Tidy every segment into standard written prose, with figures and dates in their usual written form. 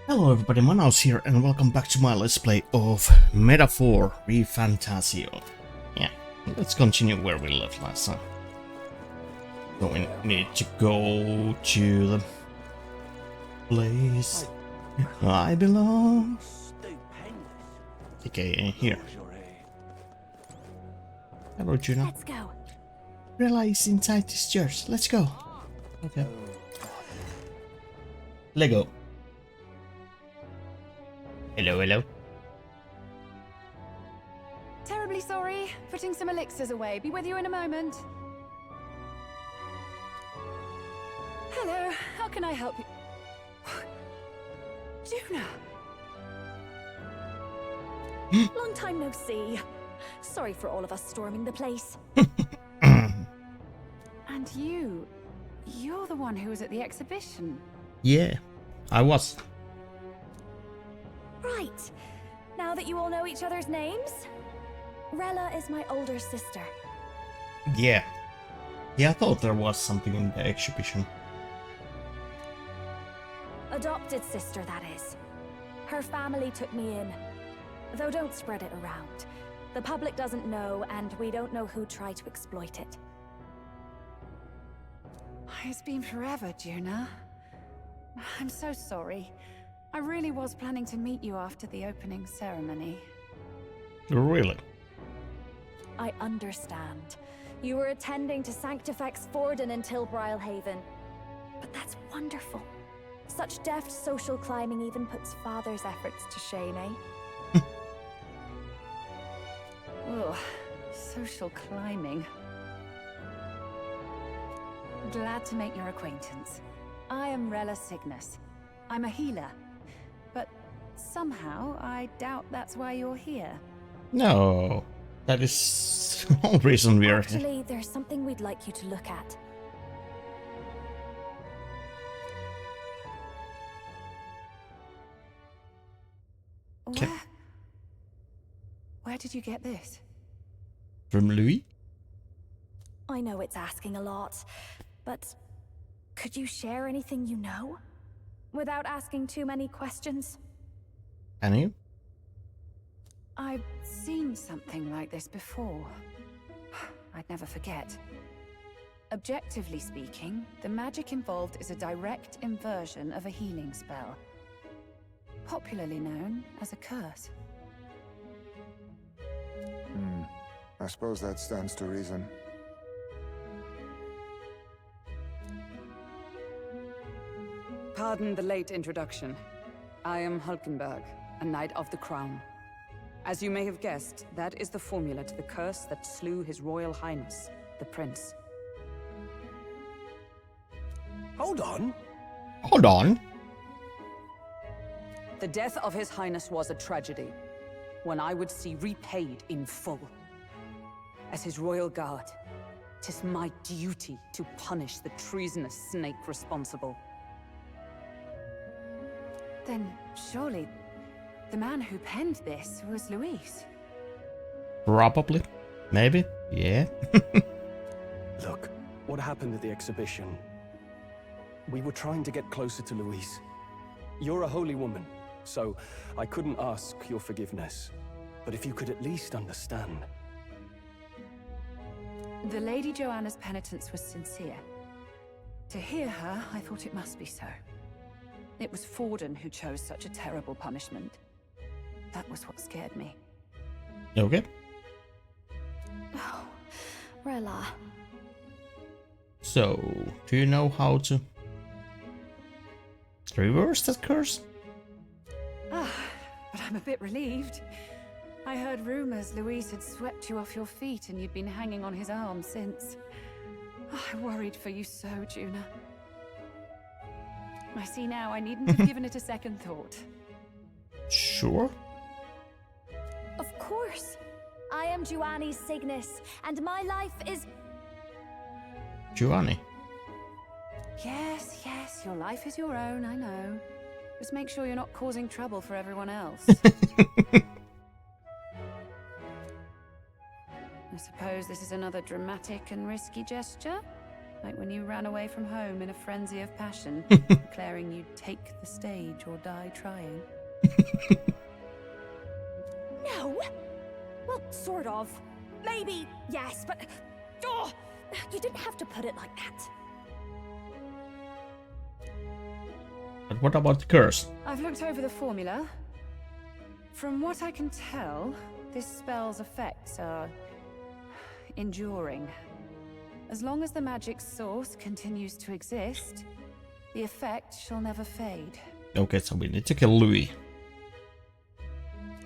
Hello everybody, Manaus here and welcome back to my Let's Play of Metaphor ReFantazio. Yeah, let's continue where we left last time. So we need to go to the place I belong. Okay, here. Hello, Juno. Let's go. Realize inside this church. Let's go. Okay. Lego. Hello, hello. Terribly sorry. Putting some elixirs away. Be with you in a moment. Hello. How can I help you? Juna. Long time no see. Sorry for all of us storming the place. And you're the one who was at the exhibition. Yeah, I was. Right. Now that you all know each other's names, Rella is my older sister. Yeah. Yeah, I thought there was something in the exhibition. Adopted sister, that is. Her family took me in. Though don't spread it around. The public doesn't know, and we don't know who tried to exploit it. It's been forever, Juna. I'm so sorry. I really was planning to meet you after the opening ceremony. Really? I understand. You were attending to Sanctifex Forden in Tilbrile Haven. But that's wonderful. Such deft social climbing even puts father's efforts to shame, eh? Ugh, social climbing. Glad to make your acquaintance. I am Rella Cygnus. I'm a healer. But somehow, I doubt that's why you're here. No, that is the whole reason we are here. Actually, there's something we'd like you to look at. Okay. Where did you get this? From Louis? I know it's asking a lot, but could you share anything you know? Without asking too many questions? Can you? I've seen something like this before. I'd never forget. Objectively speaking, the magic involved is a direct inversion of a healing spell. Popularly known as a curse. I suppose that stands to reason. Pardon the late introduction. I am Hulkenberg, a Knight of the Crown. As you may have guessed, that is the formula to the curse that slew His Royal Highness, the Prince. Hold on. Hold on. The death of His Highness was a tragedy, one I would see repaid in full. As His Royal Guard, 'tis my duty to punish the treasonous snake responsible. Then surely the man who penned this was Luis. Probably. Maybe. Yeah. Look, what happened at the exhibition? We were trying to get closer to Louise. You're a holy woman, so I couldn't ask your forgiveness. But if you could at least understand. The Lady Joanna's penitence was sincere. To hear her, I thought it must be so. It was Forden who chose such a terrible punishment. That was what scared me. Okay. Oh, Rella. So, do you know how to reverse that curse? Ah, but I'm a bit relieved. I heard rumors Luis had swept you off your feet and you'd been hanging on his arm since. Oh, I worried for you so, Juna. I see now I needn't have given it a second thought. Sure. Of course. I am Joanni Cygnus, and my life is... Giovanni. Yes, your life is your own, I know. Just make sure you're not causing trouble for everyone else. I suppose this is another dramatic and risky gesture? Like when you ran away from home in a frenzy of passion, declaring you'd take the stage or die trying. No! Well, sort of. Maybe, yes, but... Oh, you didn't have to put it like that. But what about the curse? I've looked over the formula. From what I can tell, this spell's effects are enduring. As long as the magic source continues to exist, the effect shall never fade. Okay, so we need to kill Louis.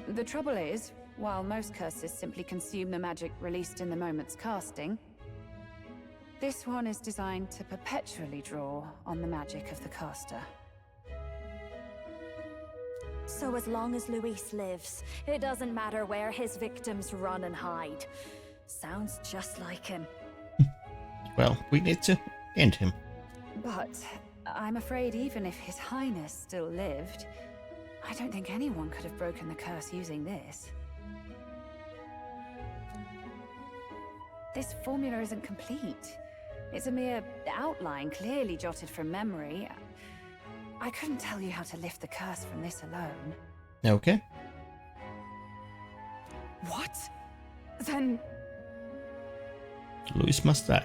The trouble is, while most curses simply consume the magic released in the moment's casting, this one is designed to perpetually draw on the magic of the caster. So as long as Luis lives, it doesn't matter where his victims run and hide. Sounds just like him. Well, we need to end him. But I'm afraid even if His Highness still lived, I don't think anyone could have broken the curse using this. This formula isn't complete. It's a mere outline, clearly jotted from memory. I couldn't tell you how to lift the curse from this alone. Okay. What? Then... Louis must die.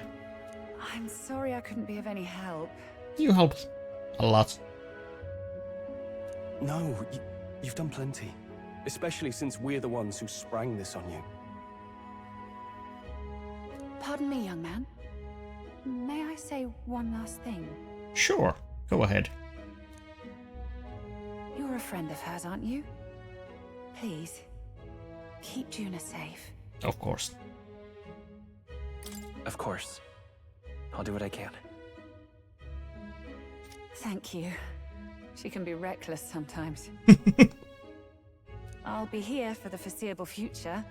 I'm sorry I couldn't be of any help. You helped a lot. No, you've done plenty. Especially since we're the ones who sprang this on you. Pardon me, young man. May I say one last thing? Sure, go ahead. You're a friend of hers, aren't you? Please, keep Juna safe. Of course. Of course. I'll do what I can. Thank you. She can be reckless sometimes. I'll be here for the foreseeable future.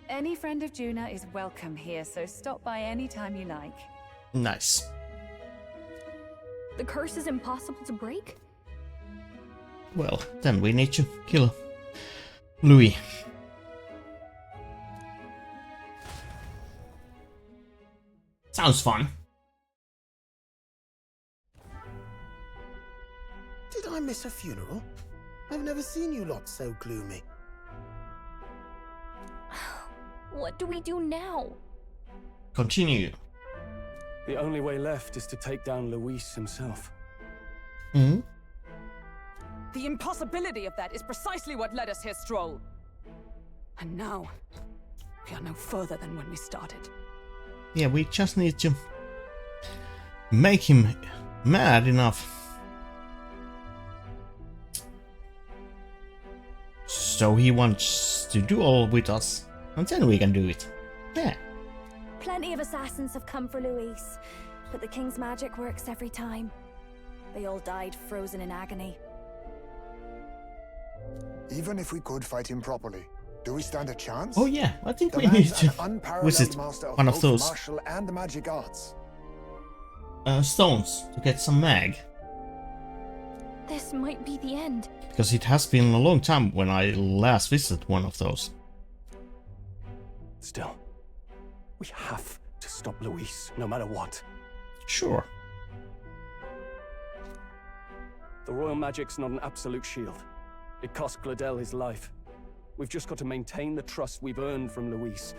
Any friend of Juna is welcome here, so stop by any time you like. Nice. The curse is impossible to break? Well, then we need to kill Louis. Sounds fun. Did I miss a funeral? I've never seen you lot so gloomy. What do we do now? Continue. The only way left is to take down Luis himself. Hmm? The impossibility of that is precisely what led us here, Stroll. And now, we are no further than when we started. Yeah, we just need to make him mad enough. So he wants to duel with us, and then we can do it. Yeah. Plenty of assassins have come for Luis, but the king's magic works every time. They all died frozen in agony. Even if we could fight him properly, do we stand a chance? Oh yeah, I think The we need man's an to unparalleled visit master of one of both those martial and the magic arts. stones to get some mag. This might be the end. Because it has been a long time when I last visited one of those. Still, we have to stop Luis, no matter what. Sure. The royal magic's not an absolute shield. It cost Gladel his life. We've just got to maintain the trust we've earned from Luis,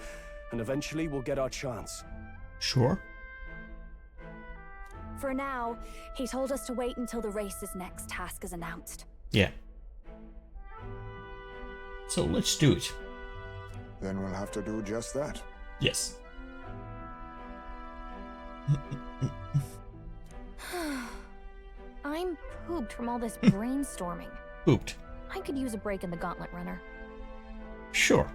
and eventually we'll get our chance. Sure. For now, he told us to wait until the race's next task is announced. Yeah. So let's do it. Then we'll have to do just that. Yes. I'm pooped from all this brainstorming. Pooped. I could use a break in the gauntlet runner. Sure.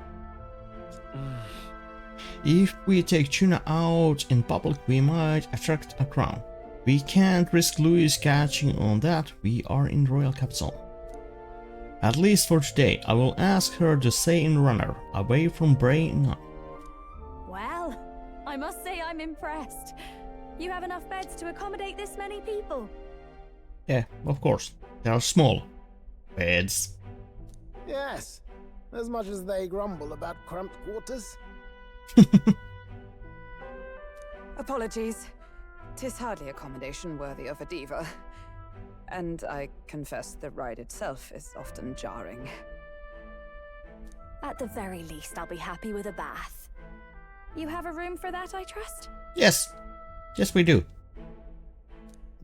If we take Tuna out in public, we might attract a crowd. We can't risk Louis catching on that. We are in royal capital. At least for today, I will ask her to stay in runner, away from braying up. Well, I must say I'm impressed. You have enough beds to accommodate this many people. Yeah, of course. They are small beds. Yes, as much as they grumble about cramped quarters. Apologies. 'Tis hardly accommodation worthy of a diva. And I confess the ride itself is often jarring. At the very least, I'll be happy with a bath. You have a room for that, I trust? Yes. Yes, we do.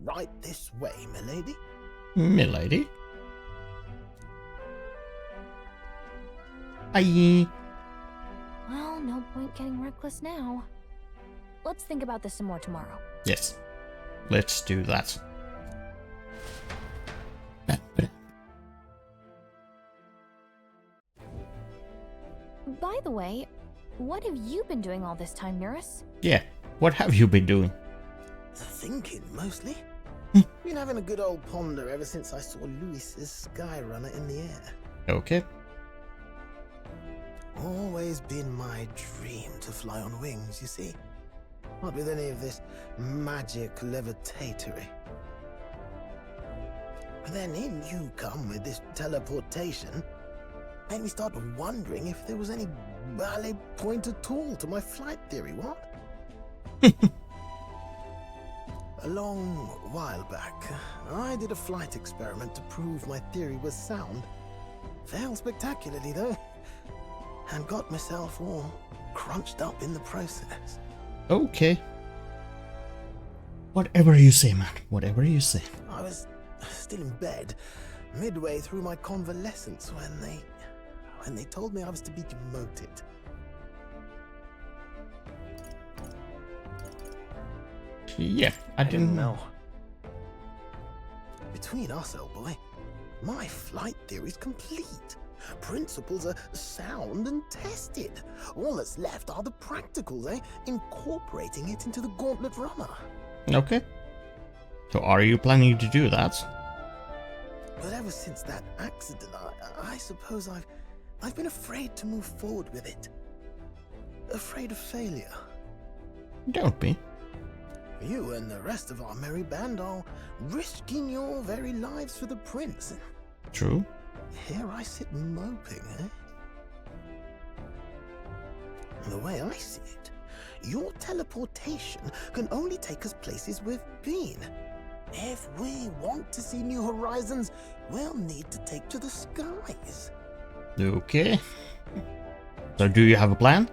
Right this way, milady. Milady. Aye. Well, no point getting reckless now. Let's think about this some more tomorrow. Yes. Let's do that. By the way, what have you been doing all this time, Eurus? Yeah. What have you been doing? Thinking, mostly. Been having a good old ponder ever since I saw Luis's Skyrunner in the air. Okay. Always been my dream to fly on wings, you see. Not with any of this magic levitatory. But then in you come with this teleportation. Made me start wondering if there was any ballet point at all to my flight theory, what? A long while back, I did a flight experiment to prove my theory was sound. Failed spectacularly, though. And got myself all crunched up in the process. Okay. Whatever you say, man. Whatever you say. I was still in bed, midway through my convalescence, when they told me I was to be demoted. Yeah, I didn't know. Between us, old boy, my flight theory's complete. Principles are sound and tested. All that's left are the practicals, incorporating it into the Gauntlet Runner. Okay. So are you planning to do that? But ever since that accident, I suppose I've been afraid to move forward with it. Afraid of failure. Don't be. You and the rest of our merry band are risking your very lives for the prince. True. Here I sit moping, The way I see it, your teleportation can only take us places we've been. If we want to see new horizons, we'll need to take to the skies. Okay. So do you have a plan?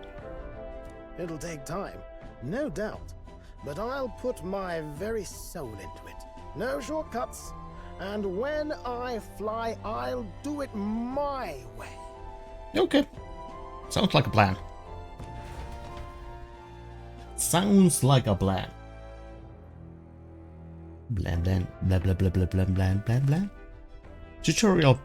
It'll take time, no doubt. But I'll put my very soul into it. No shortcuts. And when I fly, I'll do it my way. Okay. Sounds like a plan. Sounds like a plan. Blah blah blah blah blah blah blah blah blah blah. Tutorial.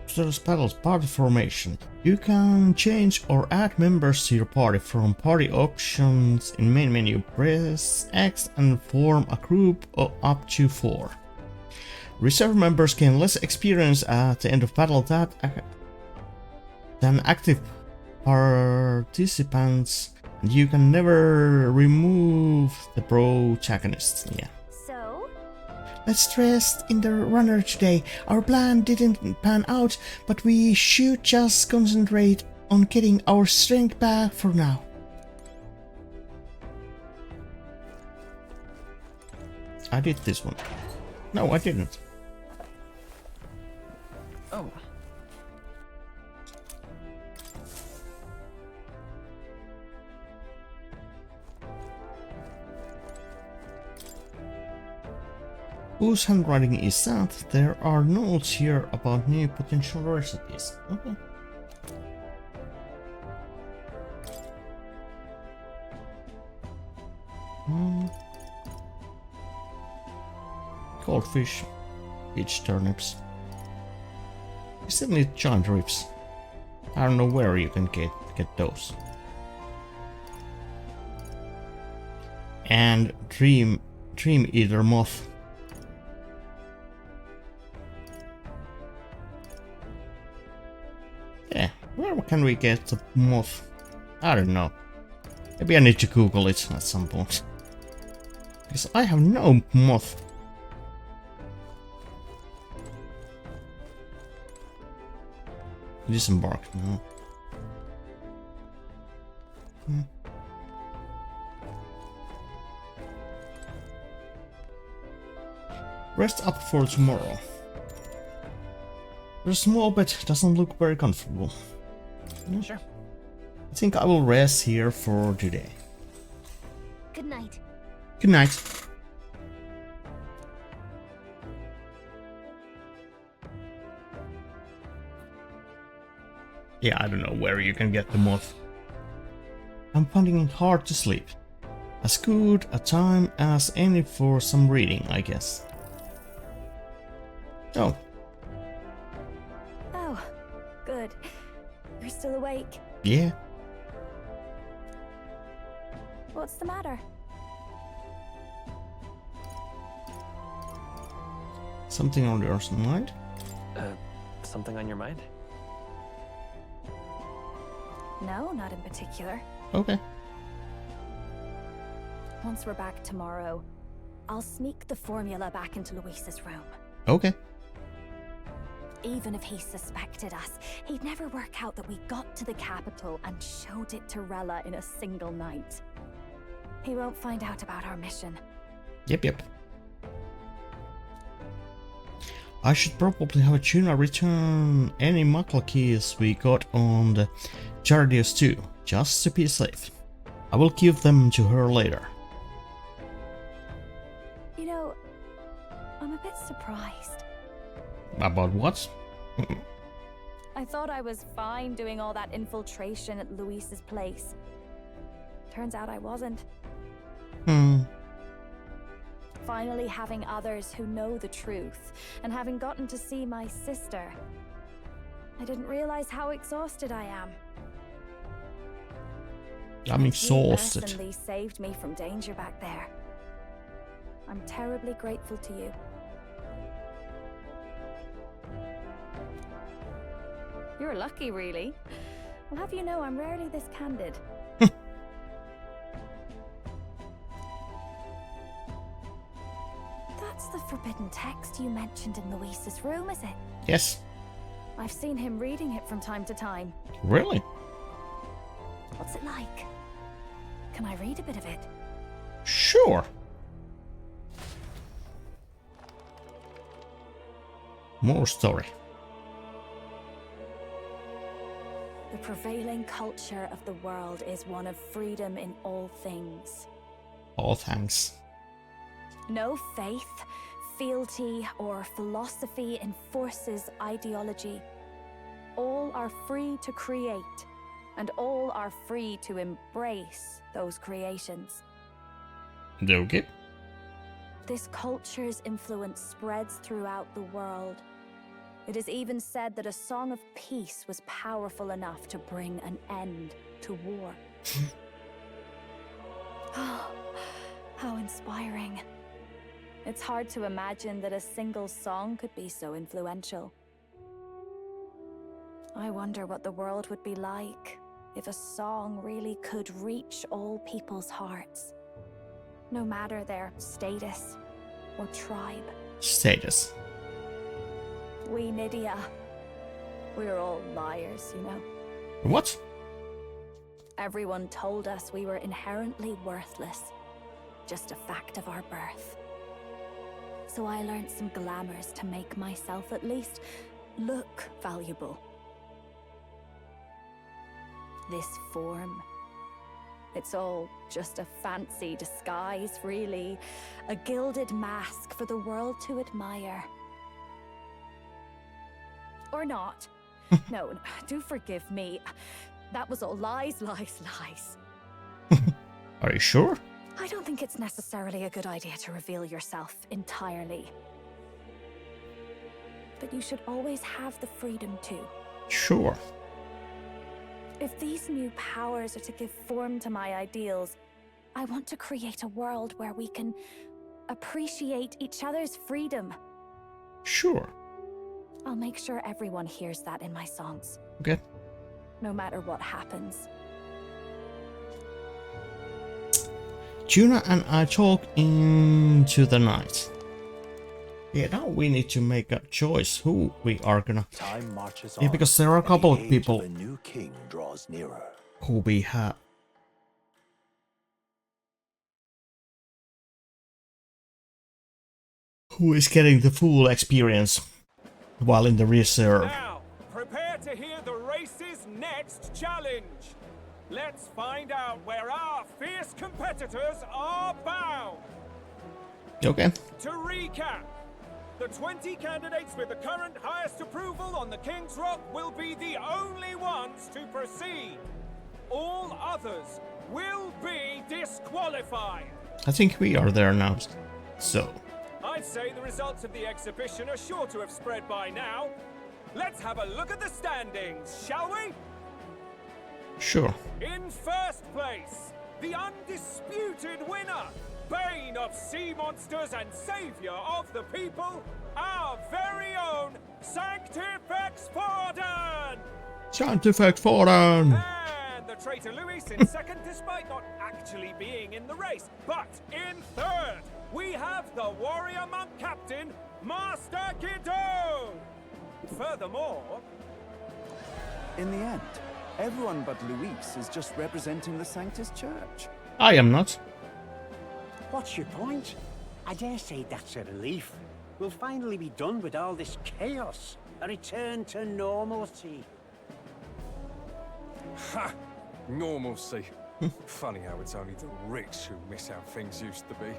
Status battles party formation. You can change or add members to your party from party options in main menu. Press X and form a group of up to 4. Reserve members gain less experience at the end of battle than active participants, and you can never remove the protagonists. Yeah. So? Let's rest in the runner today. Our plan didn't pan out, but we should just concentrate on getting our strength back for now. I did this one. No, I didn't. Oh. Whose handwriting is that? There are notes here about new potential recipes. Okay. Goldfish, peach turnips. We still need giant ribs. I don't know where you can get those. And dream eater moth. Yeah, where can we get the moth? I don't know. Maybe I need to Google it at some point. Because I have no moth. Disembark, no. Rest up for tomorrow. The small bed doesn't look very comfortable. Sure. I think I will rest here for today. Good night. Good night. Yeah, I don't know where you can get the moth. I'm finding it hard to sleep. As good a time as any for some reading, I guess. Oh, Oh, good. You're still awake. yeah. What's the matter? Something on your mind? Something on your mind? No, not in particular. Okay. Once we're back tomorrow, I'll sneak the formula back into Luis's room. Okay. Even if he suspected us, he'd never work out that we got to the capital and showed it to Rella in a single night. He won't find out about our mission. Yep. I should probably have Tuna return any Makla keys we got on the Jardius too, just to be safe. I will give them to her later. You know, I'm a bit surprised. About what? I thought I was fine doing all that infiltration at Luis's place. Turns out I wasn't. Finally having others who know the truth, and having gotten to see my sister. I didn't realize how exhausted I am. I'm exhausted. You personally saved me from danger back there. I'm terribly grateful to you. You're lucky, really. I'll have you know I'm rarely this candid. That's the forbidden text you mentioned in Luis's room, is it? Yes. I've seen him reading it from time to time. Really? What's it like? Can I read a bit of it? Sure. More story. The prevailing culture of the world is one of freedom in all things. All thanks. No faith, fealty, or philosophy enforces ideology. All are free to create, and all are free to embrace those creations. Okay. This culture's influence spreads throughout the world. It is even said that a song of peace was powerful enough to bring an end to war. How inspiring. It's hard to imagine that a single song could be so influential. I wonder what the world would be like if a song really could reach all people's hearts, no matter their status or tribe. Status. We Nydia, we're all liars, you know. What? Everyone told us we were inherently worthless, just a fact of our birth. So I learned some glamours to make myself at least look valuable. This form, it's all just a fancy disguise, really. A gilded mask for the world to admire. Or not. No, do forgive me. That was all lies. Are you sure? I don't think it's necessarily a good idea to reveal yourself entirely. But you should always have the freedom to. Sure. If these new powers are to give form to my ideals, I want to create a world where we can appreciate each other's freedom. Sure. I'll make sure everyone hears that in my songs. Okay. No matter what happens. Tuna and I talk into the night. Yeah, now we need to make a choice who we are gonna. Time marches Yeah, on, because there are a and couple the of age people a new king draws nearer. who we have. who is getting the full experience while in the reserve. Now, prepare to hear the race's next challenge. Let's find out where our fierce competitors are bound. Okay. To recap, the 20 candidates with the current highest approval on the King's Rock will be the only ones to proceed. All others will be disqualified. I think we are there now. So. I'd say the results of the exhibition are sure to have spread by now. Let's have a look at the standings, shall we? Sure. In first place, the undisputed winner, bane of sea monsters and savior of the people, our very own Sanctifex Forden! Sanctifex Forden! And the traitor Luis in second, despite not actually being in the race. But in third, we have the warrior monk captain, Master Guido! Furthermore... In the end, everyone but Luis is just representing the Sanctus Church. I am not. What's your point? I dare say that's a relief. We'll finally be done with all this chaos. A return to normalcy. Ha! Normalcy. Funny how it's only the rich who miss how things used to be.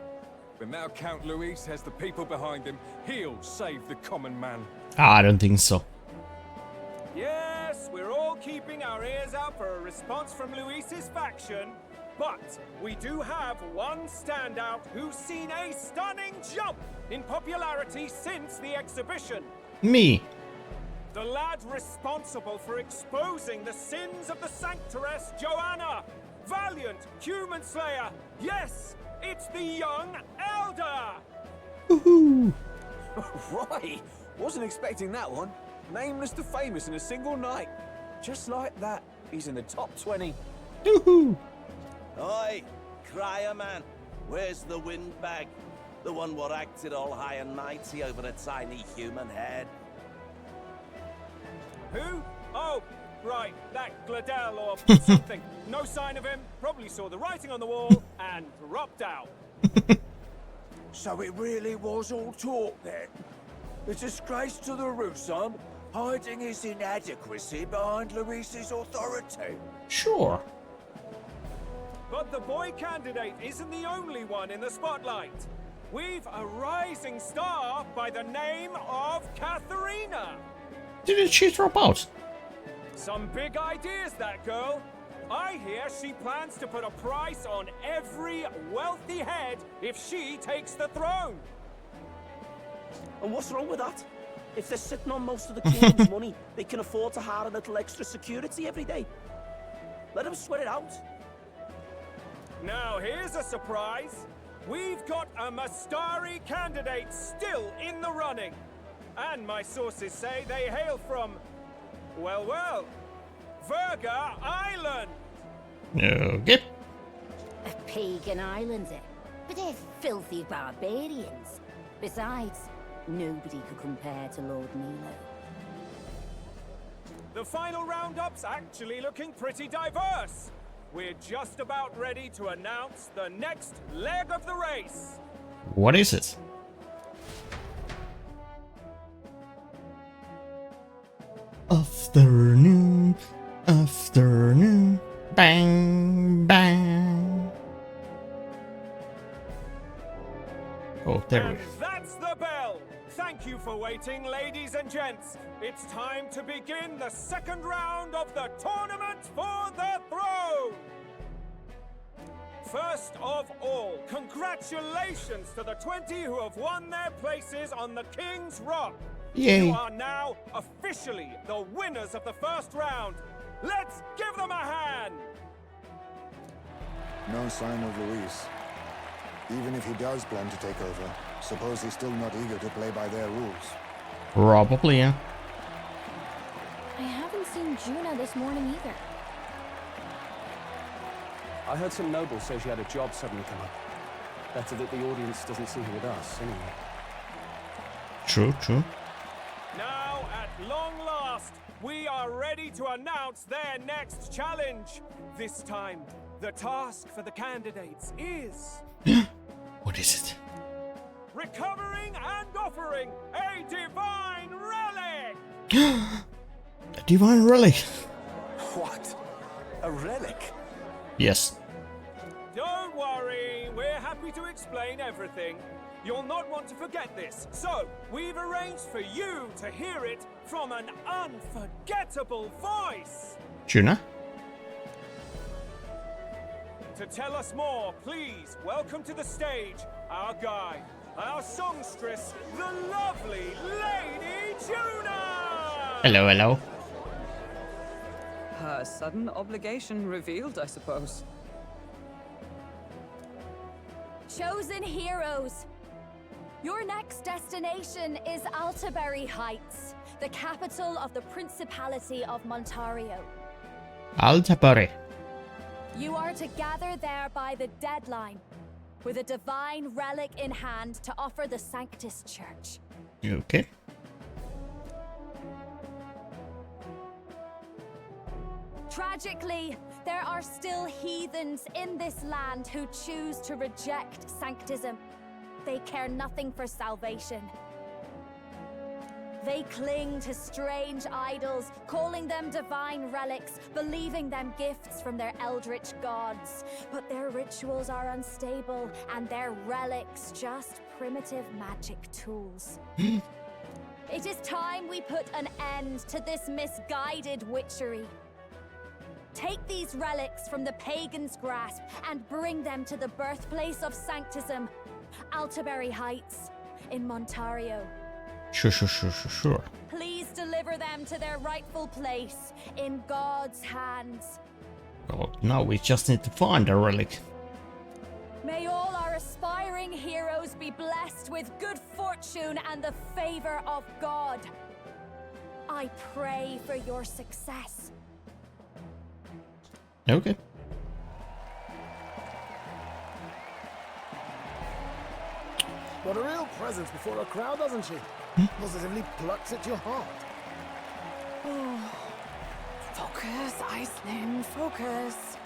But now Count Luis has the people behind him. He'll save the common man. I don't think so. Yes, we're all keeping our ears out for a response from Luis's faction. But we do have one standout who's seen a stunning jump in popularity since the exhibition. Me. The lad responsible for exposing the sins of the Sanctoress Joanna. Valiant human slayer. Yes, it's the young elder. Woohoo! Right, wasn't expecting that one. Nameless to famous in a single night. Just like that, he's in the top 20. Woohoo! Oi, crier man, where's the windbag? The one what acted all high and mighty over a tiny human head. Who? Oh, right, that Gladell or something. No sign of him, probably saw the writing on the wall and dropped out. So it really was all talk then? A disgrace to the Rusum, hiding his inadequacy behind Luis's authority. Sure. But the boy candidate isn't the only one in the spotlight. We've a rising star by the name of Katharina. Didn't she drop out? Some big ideas, that girl. I hear she plans to put a price on every wealthy head if she takes the throne. And what's wrong with that? If they're sitting on most of the kingdom's money, they can afford to hire a little extra security every day. Let them sweat it out. Now here's a surprise. We've got a Mastari candidate still in the running. And my sources say they hail from, well, Virga Island. Okay. A pagan island, eh? But they're filthy barbarians. Besides, nobody could compare to Lord Milo. The final roundup's actually looking pretty diverse. We're just about ready to announce the next leg of the race. What is it? Afternoon, afternoon, bang, bang. Oh, there we go. That's the bell. Thank you for waiting, ladies and gents. It's time to begin the second round of the tournament for the throne. First of all, congratulations to the 20 who have won their places on the King's Rock. Yay. You are now officially the winners of the first round. Let's give them a hand. No sign of Luis. Even if he does plan to take over, suppose he's still not eager to play by their rules. Probably, yeah. I haven't seen Juna this morning either. I heard some nobles say she had a job suddenly come up. Better that the audience doesn't see her with us, anyway. True, true. Now, at long last, we are ready to announce their next challenge. This time, the task for the candidates is... What is it? recovering and offering a divine relic! A divine relic? What? A relic? Yes. Don't worry, we're happy to explain everything. You'll not want to forget this, so we've arranged for you to hear it from an unforgettable voice. Juna? To tell us more, please welcome to the stage our guide, our songstress, the lovely Lady Juna! Hello, hello. Her sudden obligation revealed, I suppose. Chosen heroes! Your next destination is Altaberry Heights, the capital of the Principality of Montario. Altaberry. You are to gather there by the deadline, with a divine relic in hand to offer the Sanctus Church. Okay. Tragically, there are still heathens in this land who choose to reject sanctism. They care nothing for salvation. They cling to strange idols, calling them divine relics, believing them gifts from their eldritch gods. But their rituals are unstable, and their relics just primitive magic tools. It is time we put an end to this misguided witchery. Take these relics from the pagan's grasp and bring them to the birthplace of Sanctism, Altaberry Heights, in Montario. Sure. Please deliver them to their rightful place, in God's hands. Well, now we just need to find a relic. May all our aspiring heroes be blessed with good fortune and the favor of God. I pray for your success. Okay. What a real presence before a crowd, doesn't she? Positively plucks at your heart. Oh. Focus, Iceland, focus.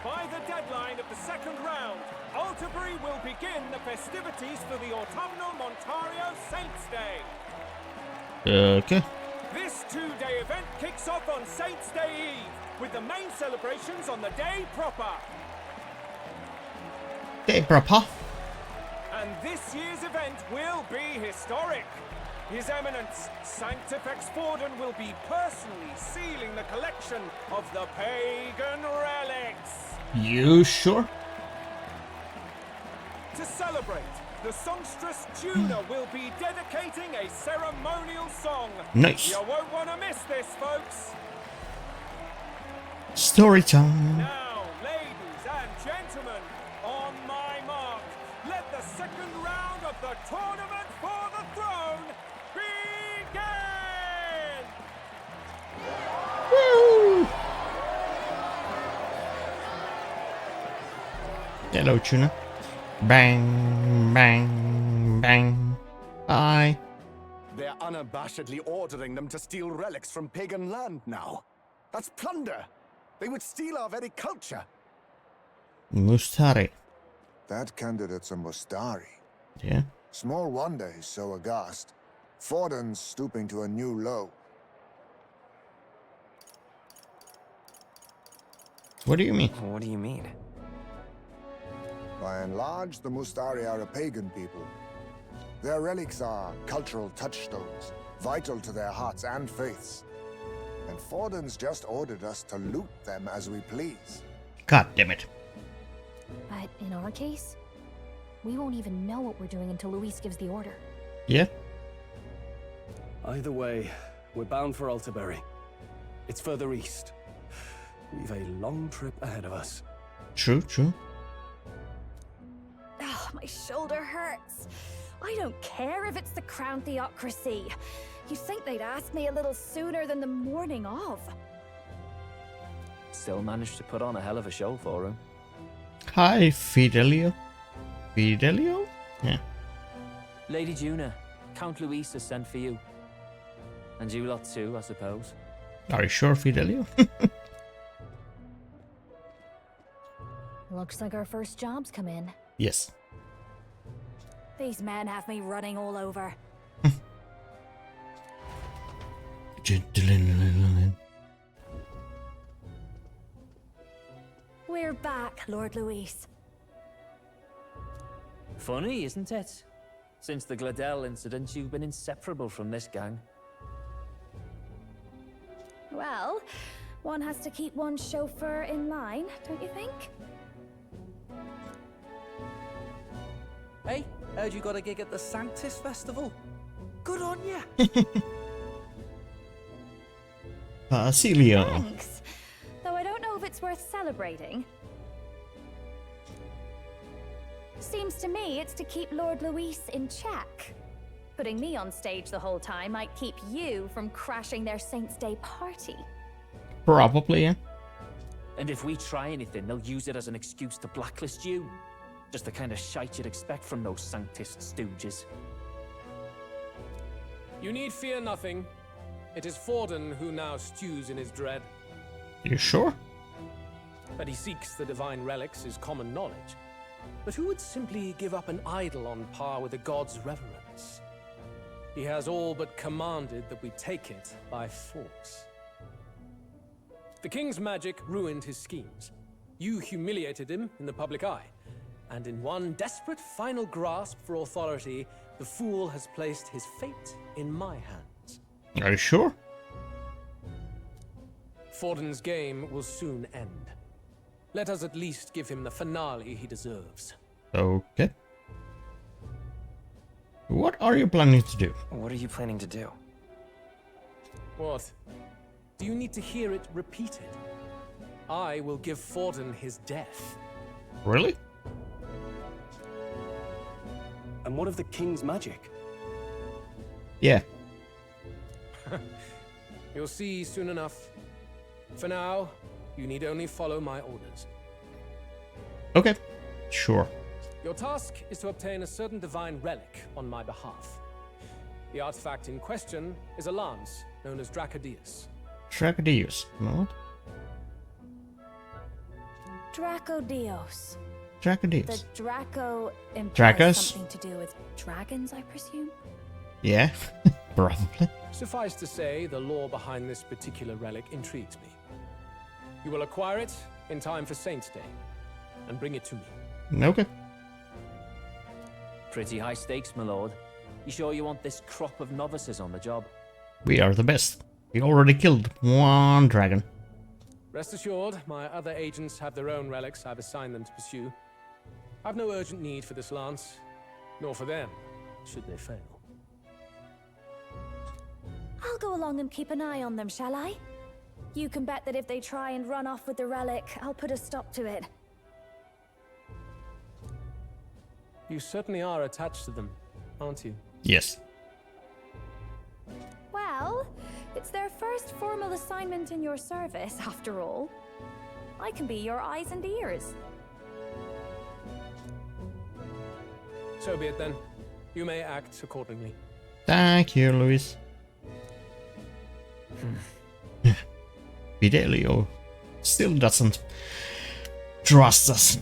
By the deadline of the second round, Altaberry will begin the festivities for the autumnal Montario Saints' Day. Okay. This two-day event kicks off on Saints' Day Eve, with the main celebrations on the day proper. Day proper. And this year's event will be historic. His Eminence, Sanctifex Forden, will be personally sealing the collection of the pagan relics. You sure? To celebrate, the songstress Juna will be dedicating a ceremonial song. Nice. You won't want to miss this, folks. Story time. Now, ladies and gentlemen, on my mark, let the second round of the tournament for the throne begin! Woo! Hello, Tuna. Bang, bang, bang. Bye. They're unabashedly ordering them to steal relics from pagan land now. That's plunder. They would steal our very culture. Mustari. That candidate's a Mustari. Yeah. Small wonder he's so aghast. Forden's stooping to a new low. What do you mean? What do you mean? By and large, the Mustari are a pagan people. Their relics are cultural touchstones, vital to their hearts and faiths. And Forden's just ordered us to loot them as we please. God damn it. But in our case, we won't even know what we're doing until Luis gives the order. Yeah. Either way, we're bound for Altaberry. It's further east. We've a long trip ahead of us. True. Oh, my shoulder hurts. I don't care if it's the Crown Theocracy. You'd think they'd ask me a little sooner than the morning of. Still managed to put on a hell of a show for him. Hi, Fidelio. Fidelio? Yeah. Lady Juna, Count Luis has sent for you. And you lot too, I suppose. Are you sure, Fidelio? Looks like our first job's come in. Yes. These men have me running all over. We're back, Lord Luis. Funny, isn't it? Since the Gladell incident, you've been inseparable from this gang. Well, one has to keep one's chauffeur in line, don't you think? Hey, heard you got a gig at the Sanctus Festival. Good on ya. Basilio. Thanks. Though I don't know if it's worth celebrating. Seems to me it's to keep Lord Luis in check. Putting me on stage the whole time might keep you from crashing their Saints' Day party. Probably, yeah. And if we try anything, they'll use it as an excuse to blacklist you. Just the kind of shite you'd expect from those Sanctist stooges. You need fear nothing. It is Forden who now stews in his dread. You sure? That he seeks the divine relics is common knowledge. But who would simply give up an idol on par with the god's reverence? He has all but commanded that we take it by force. The king's magic ruined his schemes. You humiliated him in the public eye. And in one desperate final grasp for authority, the fool has placed his fate in my hands. Are you sure? Forden's game will soon end. Let us at least give him the finale he deserves. Okay. What are you planning to do? What are you planning to do? What? Do you need to hear it repeated? I will give Forden his death. Really? And what of the king's magic? Yeah. You'll see soon enough. For now, you need only follow my orders. Okay, sure. Your task is to obtain a certain divine relic on my behalf. The artifact in question is a lance known as Dracodius. Dracodius, no? Dracodios. Dracodius. The Draco implies Dracos? something to do with dragons, I presume? Yeah, probably. Suffice to say, the lore behind this particular relic intrigues me. You will acquire it in time for Saints' Day, and bring it to me. Okay. Pretty high stakes, my lord. You sure you want this crop of novices on the job? We are the best. We already killed one dragon. Rest assured, my other agents have their own relics I've assigned them to pursue. I've no urgent need for this lance, nor for them, should they fail. I'll go along and keep an eye on them, shall I? You can bet that if they try and run off with the relic, I'll put a stop to it. You certainly are attached to them, aren't you? Yes. Well, it's their first formal assignment in your service, after all. I can be your eyes and ears. So be it then. You may act accordingly. Thank you, Luis. Fidelio still doesn't trust us.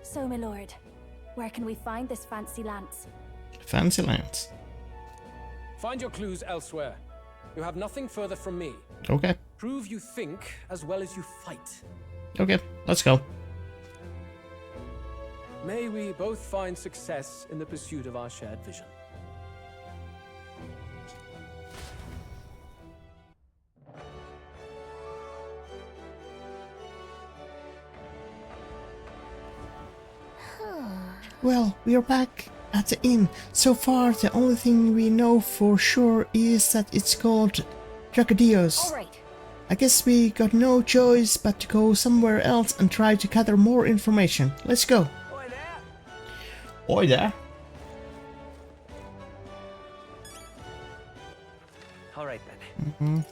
So, my lord, where can we find this fancy lance? Fancy lands. Find your clues elsewhere. You have nothing further from me. Okay. Prove you think as well as you fight. Okay, let's go. May we both find success in the pursuit of our shared vision. Well, we are back at the inn. So far, the only thing we know for sure is that it's called Dracodios. All right. I guess we got no choice but to go somewhere else and try to gather more information. Let's go. Oi there. Oi there. All right then.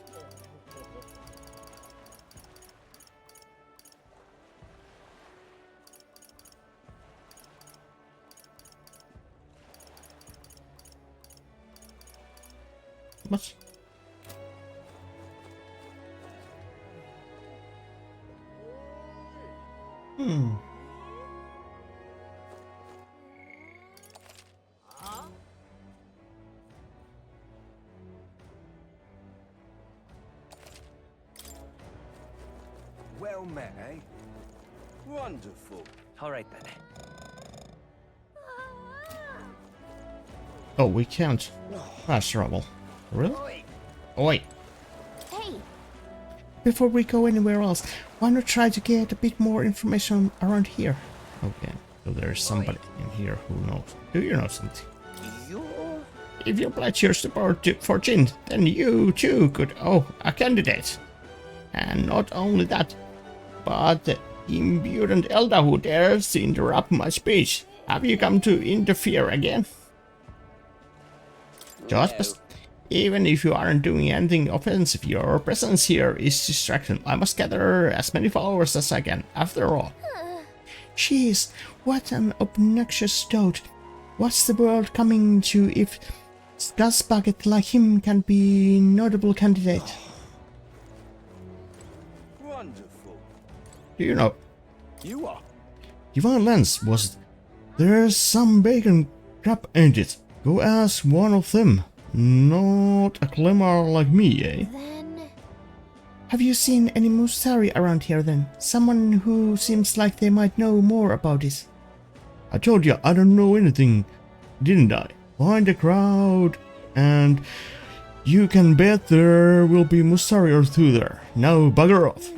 What? Well met, eh? Wonderful. All right then. Oh, we can't fast travel. Really? Oi. Hey. Before we go anywhere else, why not try to get a bit more information around here? Okay, so there's somebody in here who knows. Do you know something? If you pledge your support for Jin, then you too could a candidate. And not only that, but the impudent elder who dares to interrupt my speech. Have you come to interfere again? Just even if you aren't doing anything offensive, your presence here is distracting. I must gather as many followers as I can, after all. Jeez, what an obnoxious toad. What's the world coming to if Bucket like him can be notable candidate? Wonderful. Do you know? You are. Divine Lance was it? There's some bacon crap, ain't it? Go ask one of them. Not a climber like me, eh? Then... Have you seen any Mustari around here then? Someone who seems like they might know more about it. I told you I don't know anything, didn't I? Find the crowd and you can bet there will be Mustari or two there. Now bugger off.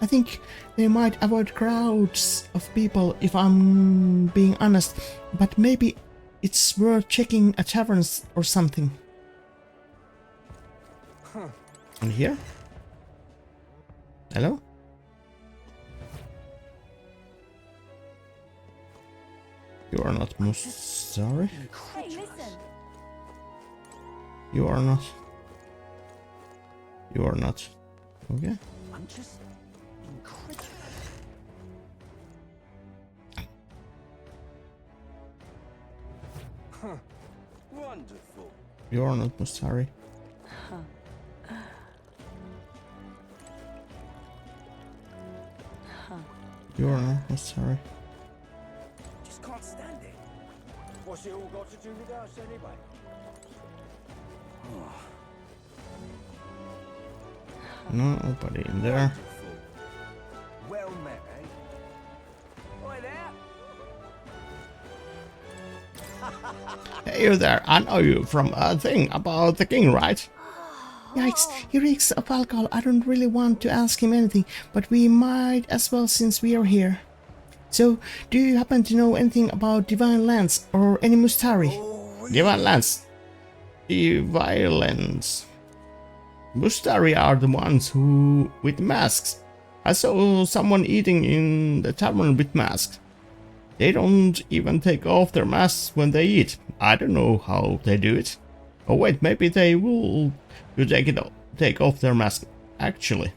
I think they might avoid crowds of people if I'm being honest, but maybe it's worth checking a tavern or something. And here? Hello? You are not Mustari? Hey, listen. You are not. You are not. Okay. I'm just incredulous. Wonderful. You are not Mustari. You are not Mustari. Just can't stand it. What's it all got to do with us anyway? Nobody in there. Well met, eh? Oi there. Hey you there, I know you from a thing about the king, right? Yikes, he reeks of alcohol. I don't really want to ask him anything, but we might as well since we are here. So, do you happen to know anything about Divine Lance or any Mustari? Divine Lance. Divine Lance. Mustari are the ones who with masks. I saw someone eating in the tavern with masks. They don't even take off their masks when they eat. I don't know how they do it. Oh wait, maybe they will take off their mask. Actually.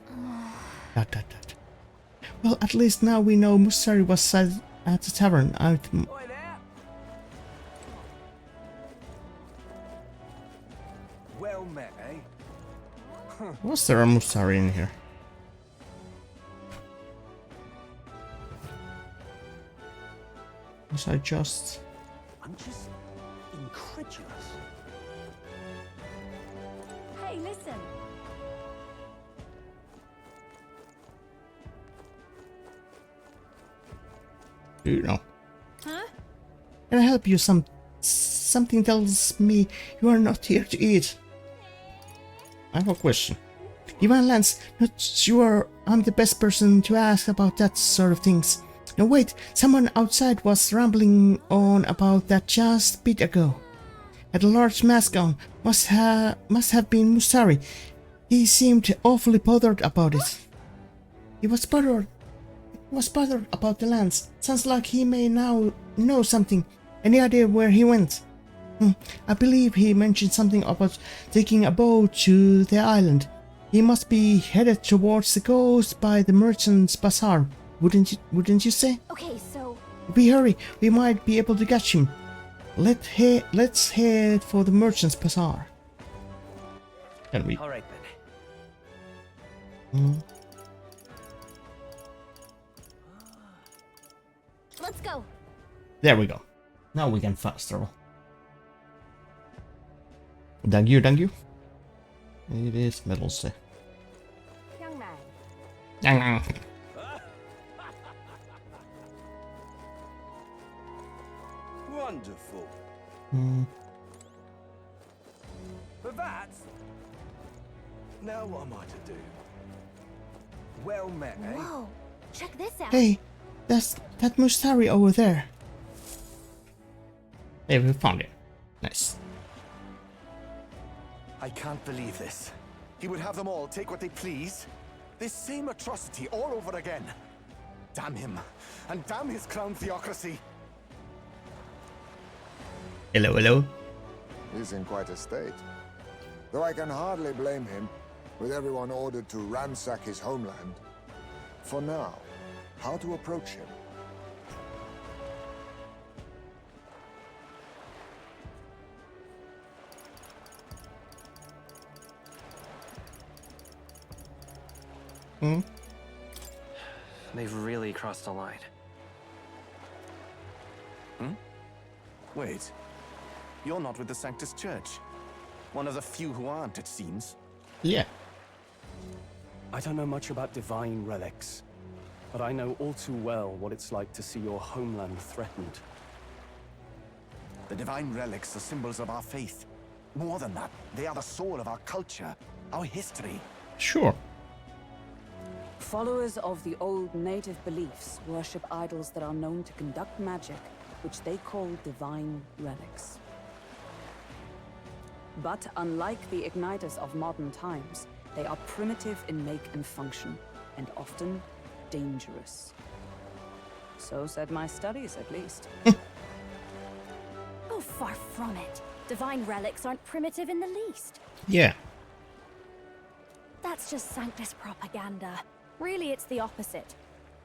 Well, at least now we know Mustari was at the tavern. Well met, eh? Was there a Mustari in here? Was I just... I'm just incredulous. Hey, listen. Do you know? Huh? Can I help you? Something tells me you are not here to eat. I have a question. Divine Lance, not sure I'm the best person to ask about that sort of things. No wait, someone outside was rambling on about that just a bit ago. Had a large mask on, must have been Mustari. He seemed awfully bothered about it. He was bothered about the Lance. Sounds like he may now know something. Any idea where he went? I believe he mentioned something about taking a boat to the island. He must be headed towards the coast by the merchant's bazaar. Wouldn't you say? Okay, so... If we hurry, we might be able to catch him. Let's head for the merchant's bazaar. Can we? All right then. Let's go. There we go. Now we can fast travel. Thank you, thank you. It is metal, say. Young man. Young man. wonderful. But that... Now what am I to do? Well met, eh? Whoa, check this out. Hey, that's that Mustari over there. Hey, we found it. Nice. I can't believe this. He would have them all take what they please. This same atrocity all over again. Damn him, and damn his crown theocracy. Hello, hello. He's in quite a state. Though I can hardly blame him, with everyone ordered to ransack his homeland. For now, how to approach him? They've really crossed a line. Wait. You're not with the Sanctus Church. One of the few who aren't, it seems. Yeah. I don't know much about divine relics, but I know all too well what it's like to see your homeland threatened. The divine relics are symbols of our faith. More than that, they are the soul of our culture, our history. Sure. Followers of the old native beliefs worship idols that are known to conduct magic, which they call divine relics. But unlike the igniters of modern times, they are primitive in make and function, and often dangerous. So said my studies, at least. Oh, far from it. Divine relics aren't primitive in the least. Yeah. That's just Sanctus propaganda. Really, it's the opposite.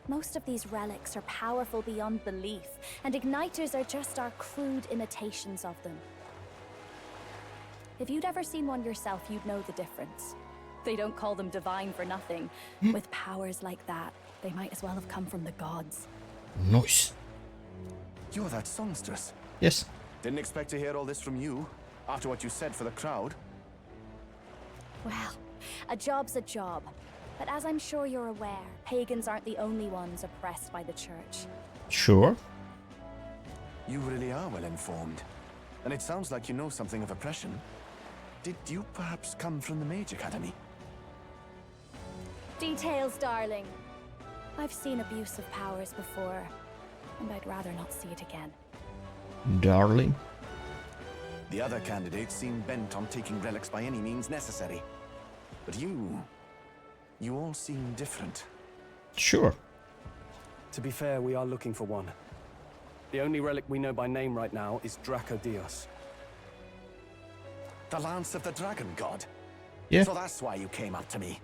Most of these relics are powerful beyond belief, and igniters are just our crude imitations of them. If you'd ever seen one yourself, you'd know the difference. They don't call them divine for nothing. With powers like that, they might as well have come from the gods. Nice. You're that songstress. Yes. Didn't expect to hear all this from you, after what you said for the crowd. Well, a job's a job. But as I'm sure you're aware, pagans aren't the only ones oppressed by the church. Sure. You really are well informed. And it sounds like you know something of oppression. Did you perhaps come from the Mage Academy? Details, darling. I've seen abuse of powers before, and I'd rather not see it again. Darling. The other candidates seem bent on taking relics by any means necessary. But you all seem different. Sure. To be fair, we are looking for one. The only relic we know by name right now is Dracodios. The Lance of the Dragon God? Yeah. So that's why you came up to me.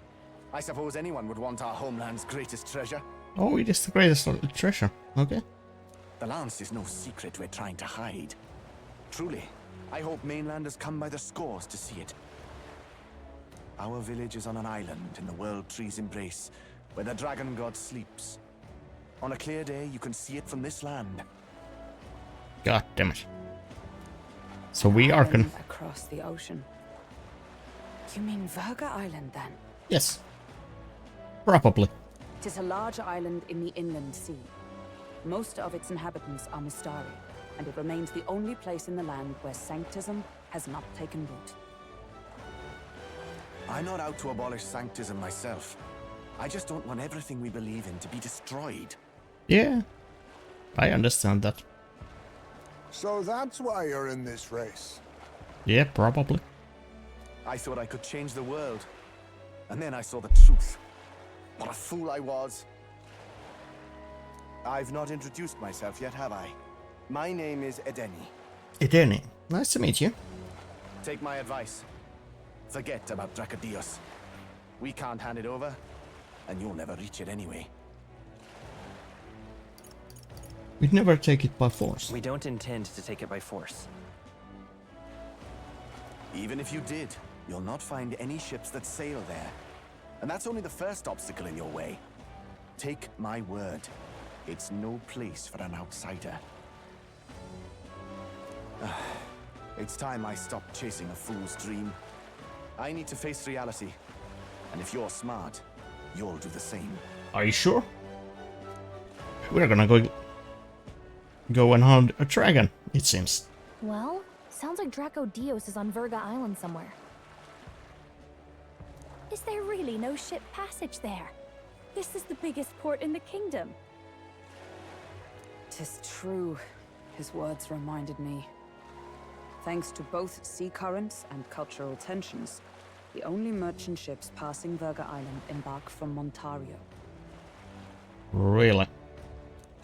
I suppose anyone would want our homeland's greatest treasure. Oh, it is the greatest treasure. Okay. The Lance is no secret we're trying to hide. Truly, I hope mainlanders come by the scores to see it. Our village is on an island in the World Tree's embrace, where the Dragon God sleeps. On a clear day, you can see it from this land. God damn it. So we are across the ocean. You mean Virga Island, then? Yes. Probably. It is a large island in the inland sea. Most of its inhabitants are Mustari, and it remains the only place in the land where sanctism has not taken root. I'm not out to abolish sanctism myself. I just don't want everything we believe in to be destroyed. Yeah. I understand that. So that's why you're in this race. Yeah, probably. I thought I could change the world. And then I saw the truth. What a fool I was. I've not introduced myself yet, have I? My name is Edeni. Edeni. Nice to meet you. Take my advice. Forget about Dracodios. We can't hand it over, and you'll never reach it anyway. We'd never take it by force. We don't intend to take it by force. Even if you did, you'll not find any ships that sail there. And that's only the first obstacle in your way. Take my word. It's no place for an outsider. It's time I stopped chasing a fool's dream. I need to face reality. And if you're smart, you'll do the same. Are you sure? We're gonna go and hunt a dragon. It seems. Well, sounds like Draco Dios is on Virga Island somewhere. Is there really no ship passage there? This is the biggest port in the kingdom. 'Tis true. His words reminded me. Thanks to both sea currents and cultural tensions, the only merchant ships passing Virga Island embark from Montario. Really?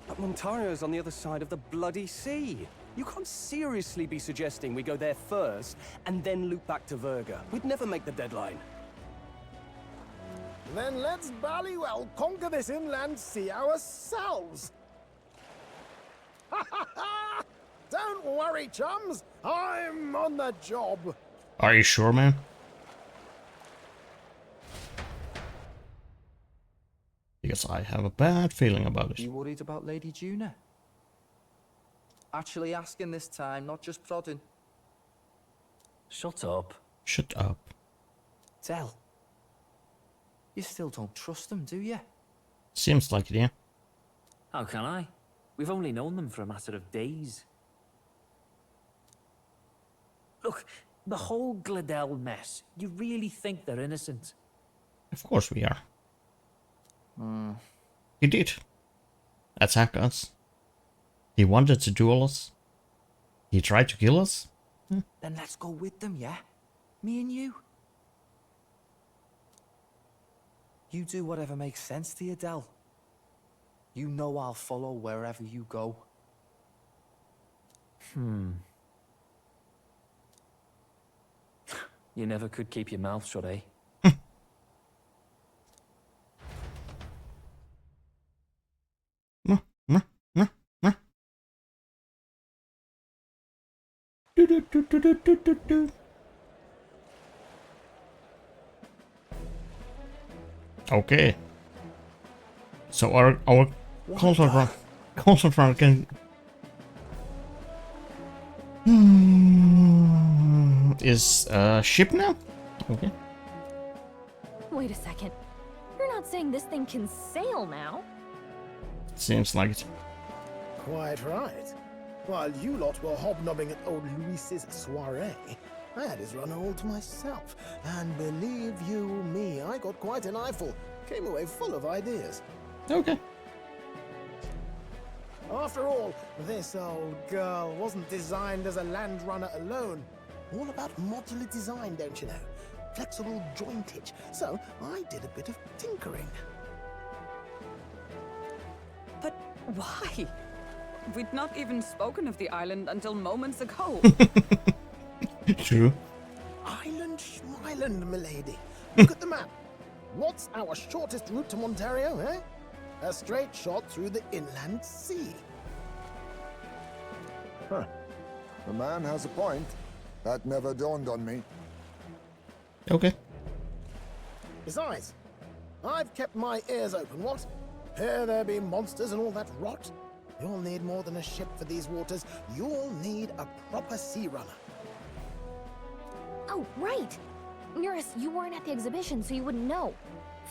But Montario's on the other side of the bloody sea. You can't seriously be suggesting we go there first and then loop back to Virga. We'd never make the deadline. Then let's bally well conquer this inland sea ourselves. Ha ha ha! Don't worry, chums. I'm on the job. Are you sure, man? Because I have a bad feeling about it. You worried about Lady Juna? Actually asking this time, not just prodding. Shut up. Shut up. Tell. You still don't trust them, do you? Seems like it, yeah. How can I? We've only known them for a matter of days. Look, the whole Gladell mess, you really think they're innocent? Of course we are. He did attack us. He wanted to duel us. He tried to kill us. Then let's go with them, yeah? Me and you. You do whatever makes sense to you, Del. You know I'll follow wherever you go. You never could keep your mouth shut, eh? Okay. So our console front can is ship now? Okay. Wait a second. You're not saying this thing can sail now? Seems like it. Quite right. While you lot were hobnobbing at old Luis's soiree, I had his run all to myself. And believe you me, I got quite an eyeful. Came away full of ideas. Okay. After all, this old girl wasn't designed as a land runner alone. All about modular design, don't you know? Flexible jointage. So I did a bit of tinkering. But why? We'd not even spoken of the island until moments ago. True. Island Schmeiland, milady. Look at the map. What's our shortest route to Montario, eh? A straight shot through the inland sea. Huh. The man has a point. That never dawned on me. Okay. Besides, I've kept my ears open, what? Here there be monsters and all that rot? You'll need more than a ship for these waters. You'll need a proper sea runner. Oh, right! Nearest, you weren't at the exhibition, so you wouldn't know.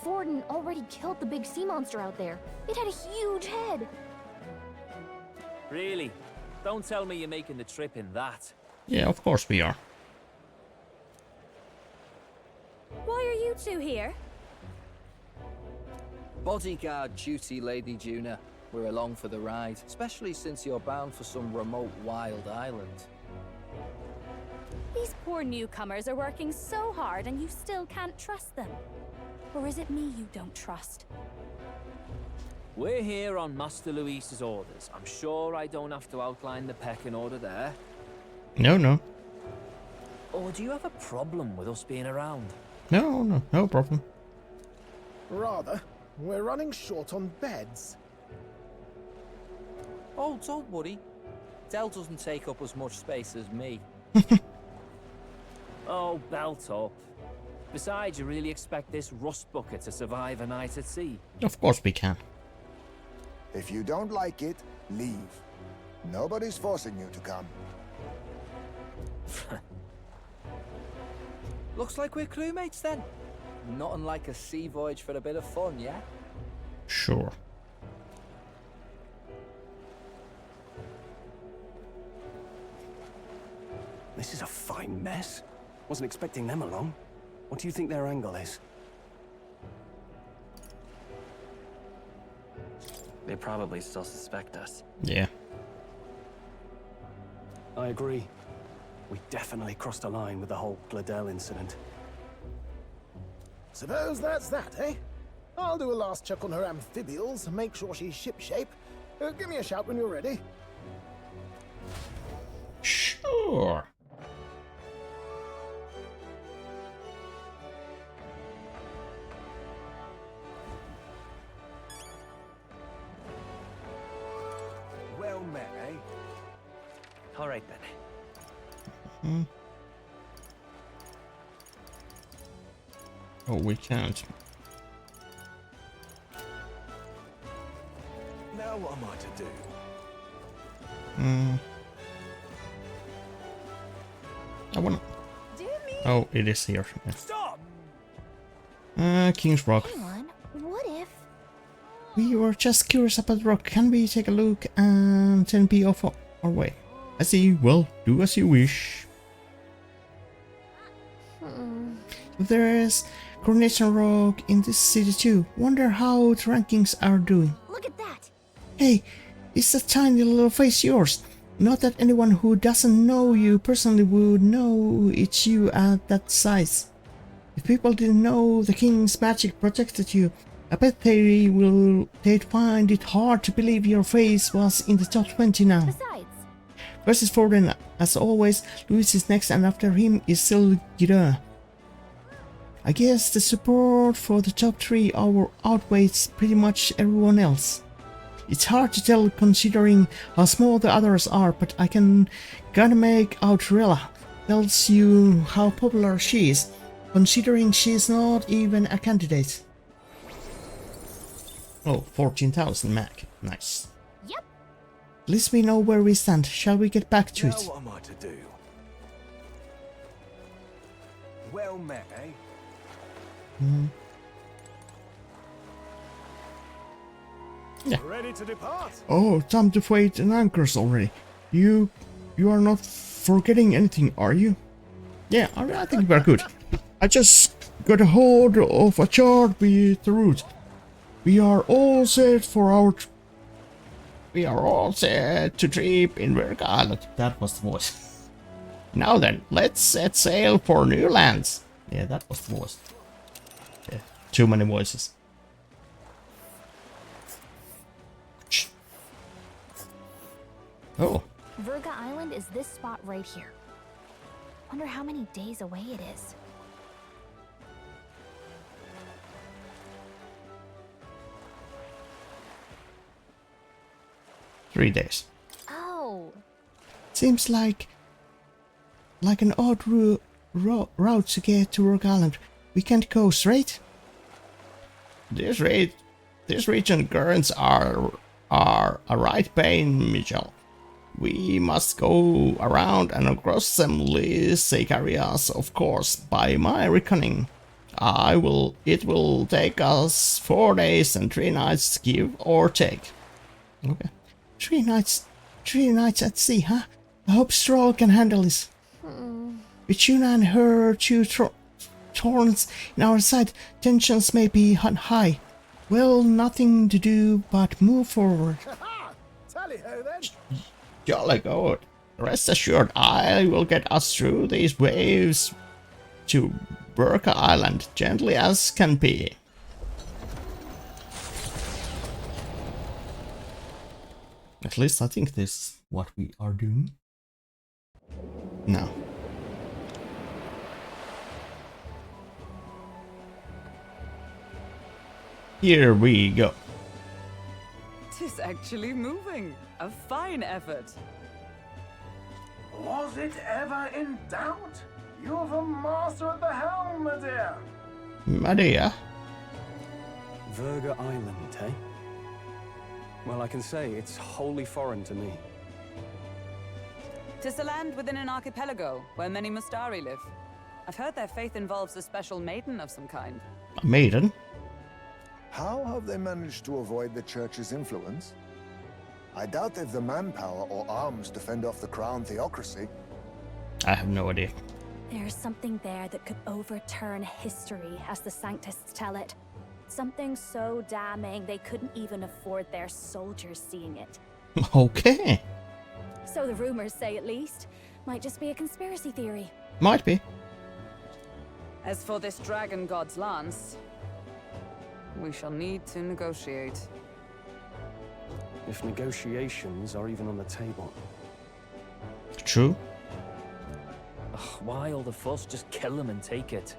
Forden already killed the big sea monster out there. It had a huge head. Really? Don't tell me you're making the trip in that. Yeah, of course we are. Why are you two here? Bodyguard duty, Lady Juna. We're along for the ride, especially since you're bound for some remote wild island. These poor newcomers are working so hard and you still can't trust them. Or is it me you don't trust? We're here on Master Luis's orders. I'm sure I don't have to outline the pecking order there. No. Or do you have a problem with us being around? No problem. Rather, we're running short on beds. Oh, don't worry. Del doesn't take up as much space as me. Oh, belt up. Besides, you really expect this rust bucket to survive a night at sea? Of course we can. If you don't like it, leave. Nobody's forcing you to come. Looks like we're crewmates then. Not unlike a sea voyage for a bit of fun, yeah? This is a fine mess. Wasn't expecting them along. What do you think their angle is? They probably still suspect us. Yeah. I agree. We definitely crossed a line with the whole Gladell incident. Suppose that's that, eh? I'll do a last check on her amphibials and make sure she's shipshape. Give me a shout when you're ready. Sure. Well met, eh? All right then. Hmm. Oh, we can't. Now what am I to do? I wanna. Oh, it is here. Yeah. Stop! King's Rock. Hang on, what if... We were just curious about the rock. Can we take a look and then be off our way? I see. Well, do as you wish. There's Coronation Rock in this city too. Wonder how the rankings are doing. Look at that! Hey, is that tiny little face yours? Not that anyone who doesn't know you personally would know it's you at that size. If people didn't know the king's magic protected you, I bet they'd find it hard to believe your face was in the top 20 now. Besides, Versus Forden, as always, Louis is next and after him is still Gira. I guess the support for the top 3 outweighs pretty much everyone else. It's hard to tell considering how small the others are, but I can kinda make out Rella. Tells you how popular she is, considering she's not even a candidate. Oh, 14,000 Mac. Nice. Yep. At least we know where we stand. Shall we get back to Now it? what am I to do? Well met, eh? Yeah. Ready to depart? Oh, time to freight and anchors already. You are not forgetting anything, are you? Yeah, I think we're good. I just got a hold of a chart with the route. We are all set for We are all set to trip in Virga Island. That was the voice. Now then, let's set sail for new lands. Yeah, that was the voice. Yeah, too many voices. Oh. Virga Island is this spot right here. Wonder how many days away it is. Three days. Oh. Seems like an odd route to get to Rogue Island. We can't go straight. This region currents are a right pain, Mitchell. We must go around and across some least areas, of course. By my reckoning, it will take us 4 days and 3 nights, give or take. Okay, 3 nights at sea, huh? I hope Stroll can handle this. With Yuna and her 2 thorns in our side, tensions may be high. Well, nothing to do but move forward. Tally-ho then. Jolly good. Rest assured, I will get us through these waves to Virga Island, gently as can be. At least I think this is what we are doing. Now. Here we go. Tis actually moving. A fine effort. Was it ever in doubt? You're the master of the helm, my dear. My dear. Virga Island, eh? Well, I can say it's wholly foreign to me. Tis a land within an archipelago where many Mustari live. I've heard their faith involves a special maiden of some kind. A maiden? How have they managed to avoid the church's influence? I doubt they've the manpower or arms to fend off the crown theocracy. I have no idea. There's something there that could overturn history, as the Sanctists tell it. Something so damning they couldn't even afford their soldiers seeing it. Okay. So the rumors say, at least. Might just be a conspiracy theory. Might be. As for this dragon god's lance, we shall need to negotiate. If negotiations are even on the table. True. Ugh, why all the fuss? Just kill him and take it.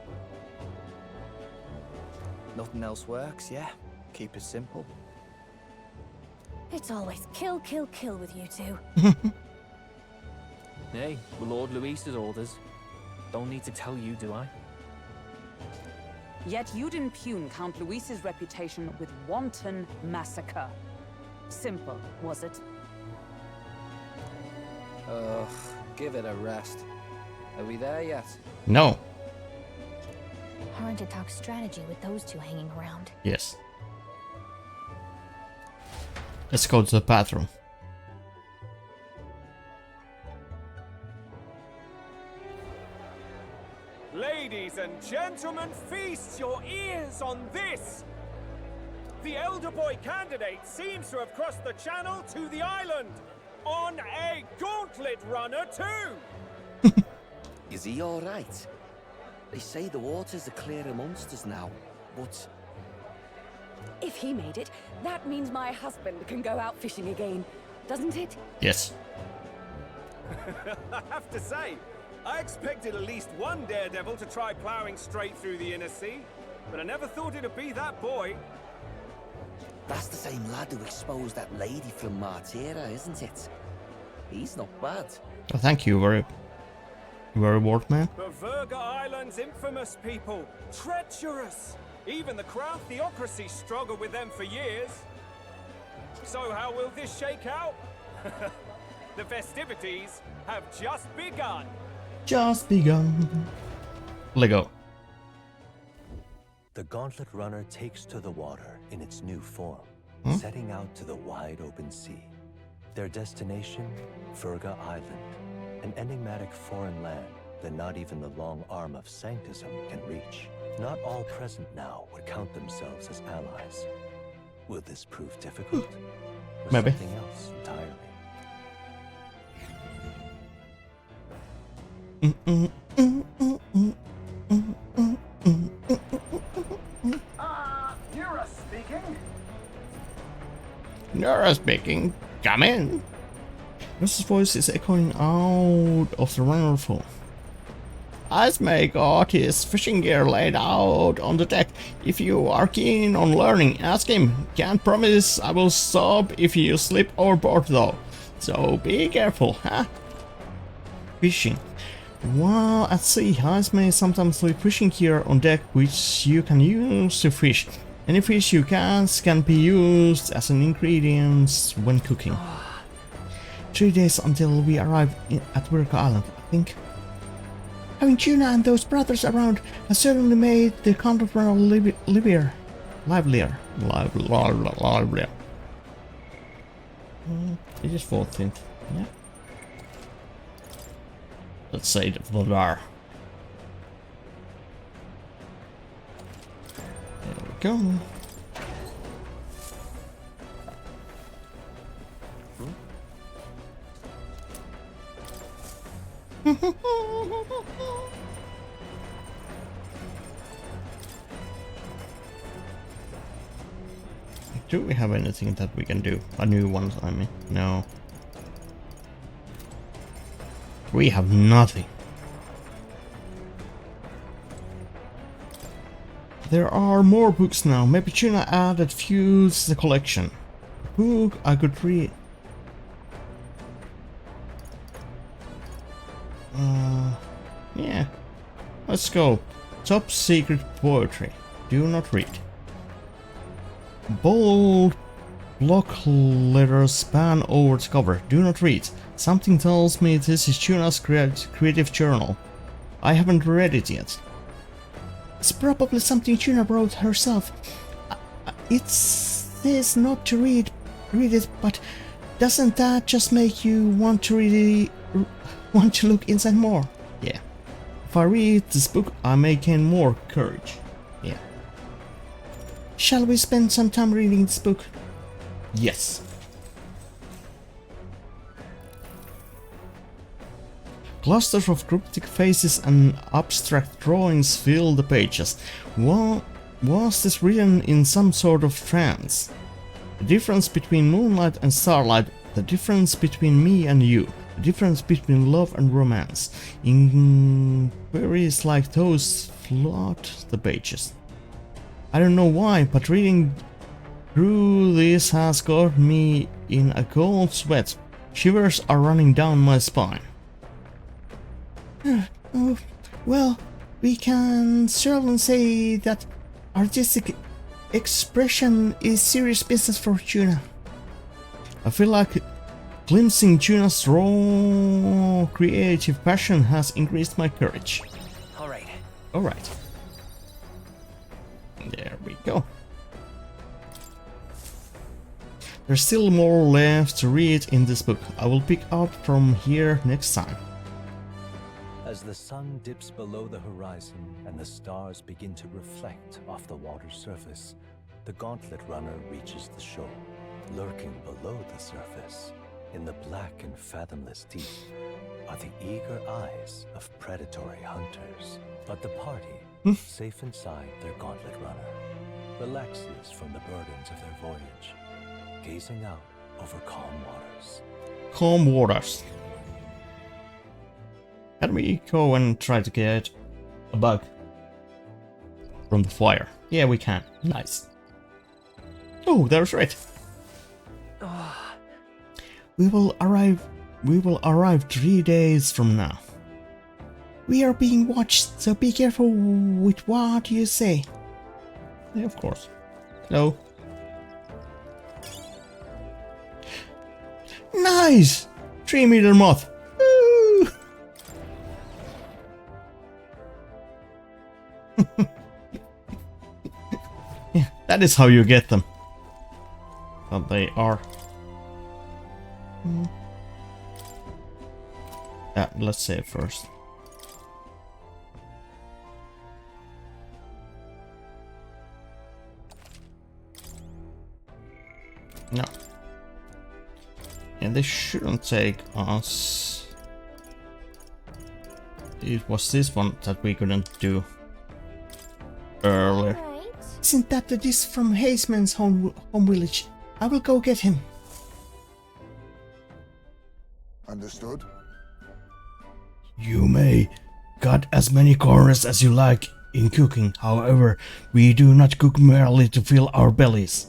Nothing else works, yeah? Keep it simple. It's always kill, kill, kill with you two. Hey, Lord Luis's orders. Don't need to tell you, do I? Yet you'd impugn Count Luis's reputation with wanton massacre. Simple, was it? Ugh, give it a rest. Are we there yet? No. Hard to talk strategy with those two hanging around. Yes. Let's go to the bathroom. Ladies and gentlemen, feast your ears on this! The elder boy candidate seems to have crossed the channel to the island on a gauntlet runner too! Is he alright? They say the waters are clear amongst us now, but... If he made it, that means my husband can go out fishing again, doesn't it? Yes. I have to say, I expected at least one daredevil to try plowing straight through the inner sea, but I never thought it'd be that boy. That's the same lad who exposed that lady from Martira, isn't it? He's not bad. Oh, thank you, very word, man. But Virga Island's infamous people, treacherous. Even the Crown theocracy struggled with them for years. So how will this shake out? The festivities have just begun. Just begun. Lego. The Gauntlet Runner takes to the water in its new form, setting out to the wide open sea. Their destination, Virga Island, an enigmatic foreign land that not even the long arm of Sanctism can reach. Not all present now would count themselves as allies. Will this prove difficult? Or Maybe. something else entirely? Nura speaking. Nora speaking. Come in. Nurse's voice is echoing out of the runner full. Ismay got his fishing gear laid out on the deck. If you are keen on learning, ask him. Can't promise I will stop if you slip overboard though. So be careful, huh? Fishing. While at sea, Ismay sometimes leave fishing gear on deck which you can use to fish. Any fish you catch can be used as an ingredient when cooking. 3 days until we arrive at Virga Island, I think. Having Tuna and those brothers around has certainly made the Gauntlet Runner livelier. It is 14th, yeah. Let's say the Vladar. There we go. Do we have anything that we can do? A new one, I mean. No. We have nothing. There are more books now. Maybe Tuna added few to the collection. Book I could read. Yeah. Let's go. Top secret poetry. Do not read. Bold block letters span over the cover. Do not read. Something tells me this is Tuna's creative journal. I haven't read it yet. It's probably something Tuna wrote herself. It says not to read it, but doesn't that just make you want to read it? Want to look inside more? Yeah. If I read this book, I may gain more courage. Yeah. Shall we spend some time reading this book? Yes. Clusters of cryptic faces and abstract drawings fill the pages. Was this written in some sort of trance? The difference between moonlight and starlight, the difference between me and you, the difference between love and romance. Inquiries like those flood the pages. I don't know why, but reading through this has got me in a cold sweat. Shivers are running down my spine. Well, we can certainly say that artistic expression is serious business for Juna. I feel like glimpsing Juna's raw creative passion has increased my courage. Alright. Alright. There we go. There's still more left to read in this book. I will pick up from here next time. As the sun dips below the horizon and the stars begin to reflect off the water's surface, the gauntlet runner reaches the shore. Lurking below the surface, in the black and fathomless deep, are the eager eyes of predatory hunters. But the party, safe inside their gauntlet runner, relaxes from the burdens of their voyage, gazing out over calm waters. Calm waters. Can we go and try to get a bug from the fire? Yeah, we can. Nice. Oh, there's Red. We will arrive 3 days from now. We are being watched, so be careful with what you say. Yeah, of course. Hello. Nice! 3-meter moth. Woo! Yeah, that is how you get them. But they are. Yeah, let's save first. No. And this shouldn't take us. It was this one that we couldn't do earlier. Isn't that the dish from Hazeman's home village? I will go get him. Understood? You may cut as many corners as you like in cooking. However, we do not cook merely to fill our bellies.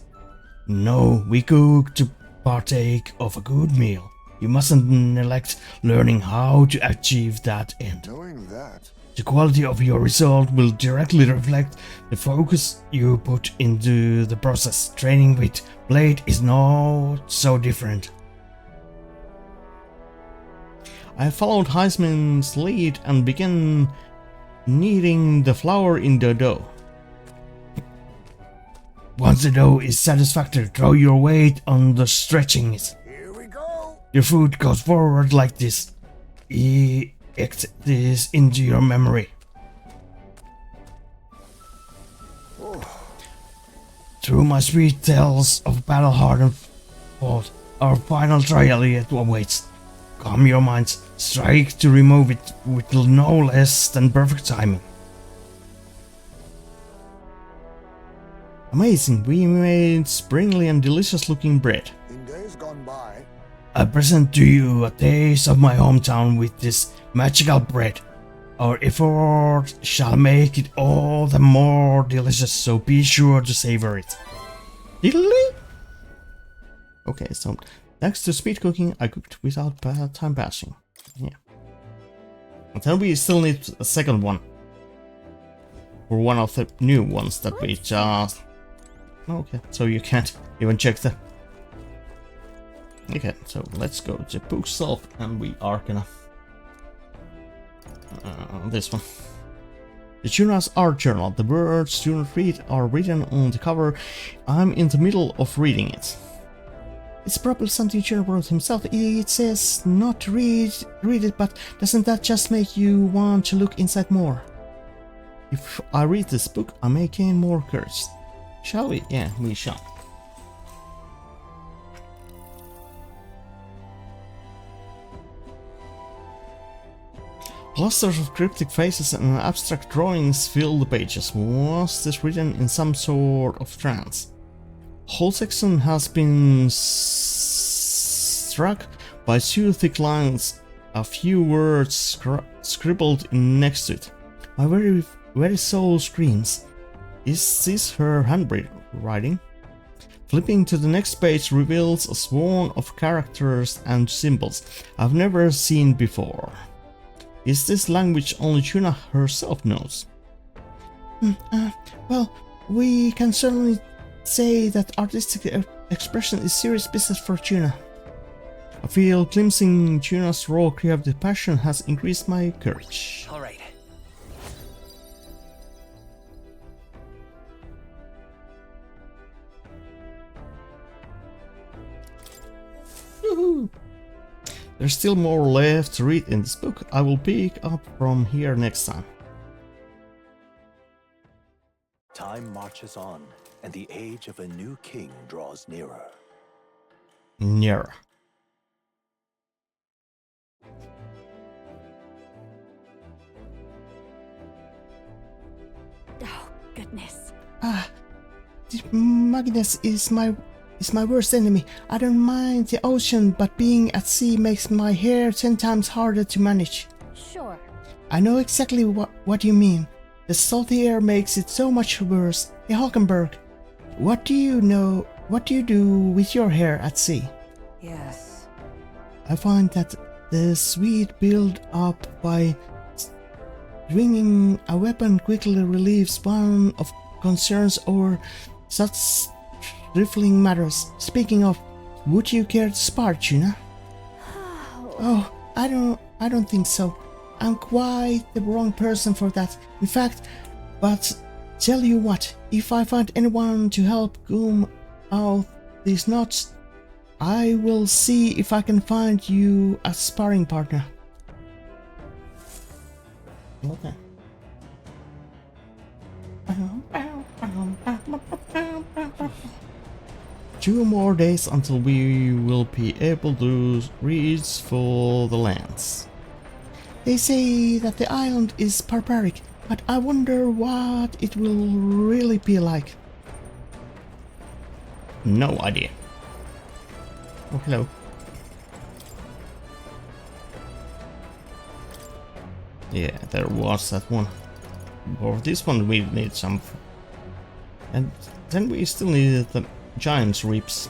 No, we cook to partake of a good meal. You mustn't neglect learning how to achieve that end. Knowing that, the quality of your result will directly reflect the focus you put into the process. Training with blade is not so different. I followed Heisman's lead and began kneading the flour in the dough. Once the dough is satisfactory, throw your weight on the stretching it. Here we go. Your foot goes forward like this. Eject this into your memory. Through my sweet tales of battle-hardened fought, our final trial yet awaits. Calm your minds, strike to remove it with no less than perfect timing. Amazing, we made springly and delicious looking bread. In days gone by, I present to you a taste of my hometown with this magical bread. Our effort shall make it all the more delicious, so be sure to savor it. Diddly? Okay, so next to speed cooking, I cooked without time passing. Yeah. And then we still need a second one. Or one of the new ones that we just... Okay, so you can't even check the... Okay, so let's go to bookshelf and we are gonna... this one. The Juna's art journal. The words do not read are written on the cover. I'm in the middle of reading it. It's probably something Chuna wrote himself. It says not to read it, but doesn't that just make you want to look inside more? If I read this book, I may gain more courage. Shall we? Yeah, we shall. Clusters of cryptic faces and abstract drawings fill the pages. Was this written in some sort of trance? Whole section has been struck by 2 thick lines, a few words scribbled in next to it. My very soul screams. Is this her handwriting? Flipping to the next page reveals a swarm of characters and symbols I've never seen before. Is this language only Chuna herself knows? Well, we can certainly say that artistic expression is serious business for Chuna. I feel glimpsing Chuna's raw creative passion has increased my courage. All right. Woohoo! There's still more left to read in this book. I will pick up from here next time. Time marches on, and the age of a new king draws nearer. Nearer. Oh, goodness. Magnus is my worst enemy. I don't mind the ocean, but being at sea makes my hair 10 times harder to manage. Sure. I know exactly what you mean. The salty air makes it so much worse. Hey, Hulkenberg, what do you do with your hair at sea? Yes. I find that the sweat build up by swinging a weapon quickly relieves one of concerns over such trifling matters. Speaking of, would you care to spar, Chuna? Oh, I don't think so. I'm quite the wrong person for that. In fact, but tell you what, if I find anyone to help comb out these knots, I will see if I can find you a sparring partner. Okay. 2 more days until we will be able to reach for the lands. They say that the island is barbaric, but I wonder what it will really be like. No idea. Oh, hello. Yeah, there was that one. For this one we need some... And then we still need the giant's ribs.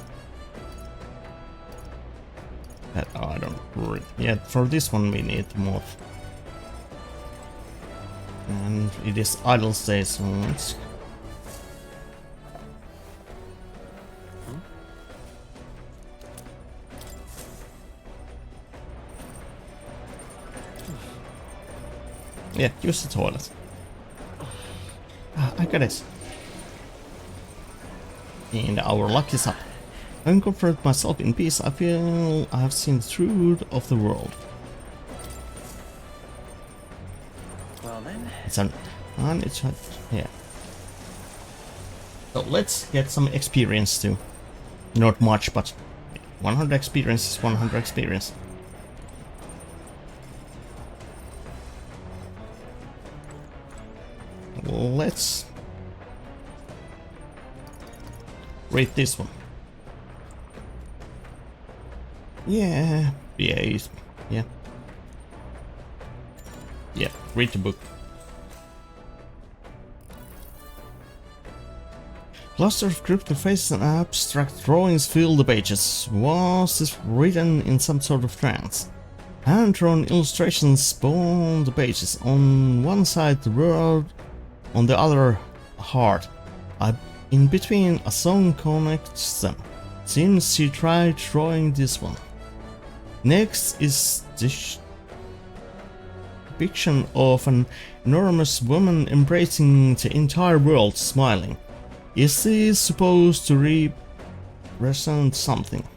That I don't really... Yeah, for this one we need more. And it is idle stage, so let's... Yeah, use the toilet. I got it. And our luck is up. Having comforted myself in peace, I feel I have seen the truth of the world. Well then. It's an... And it's... Yeah. So let's get some experience too. Not much, but 100 experience is 100 experience. Let's read this one. Yeah, yeah, yeah. Yeah, read the book. Cluster of cryptic faces and abstract drawings fill the pages. Was this written in some sort of trance? Hand-drawn illustrations spawn the pages. On one side the world, on the other heart. In between a song connects them. Seems she tried drawing this one. Next is this depiction of an enormous woman embracing the entire world, smiling. Is this supposed to represent something?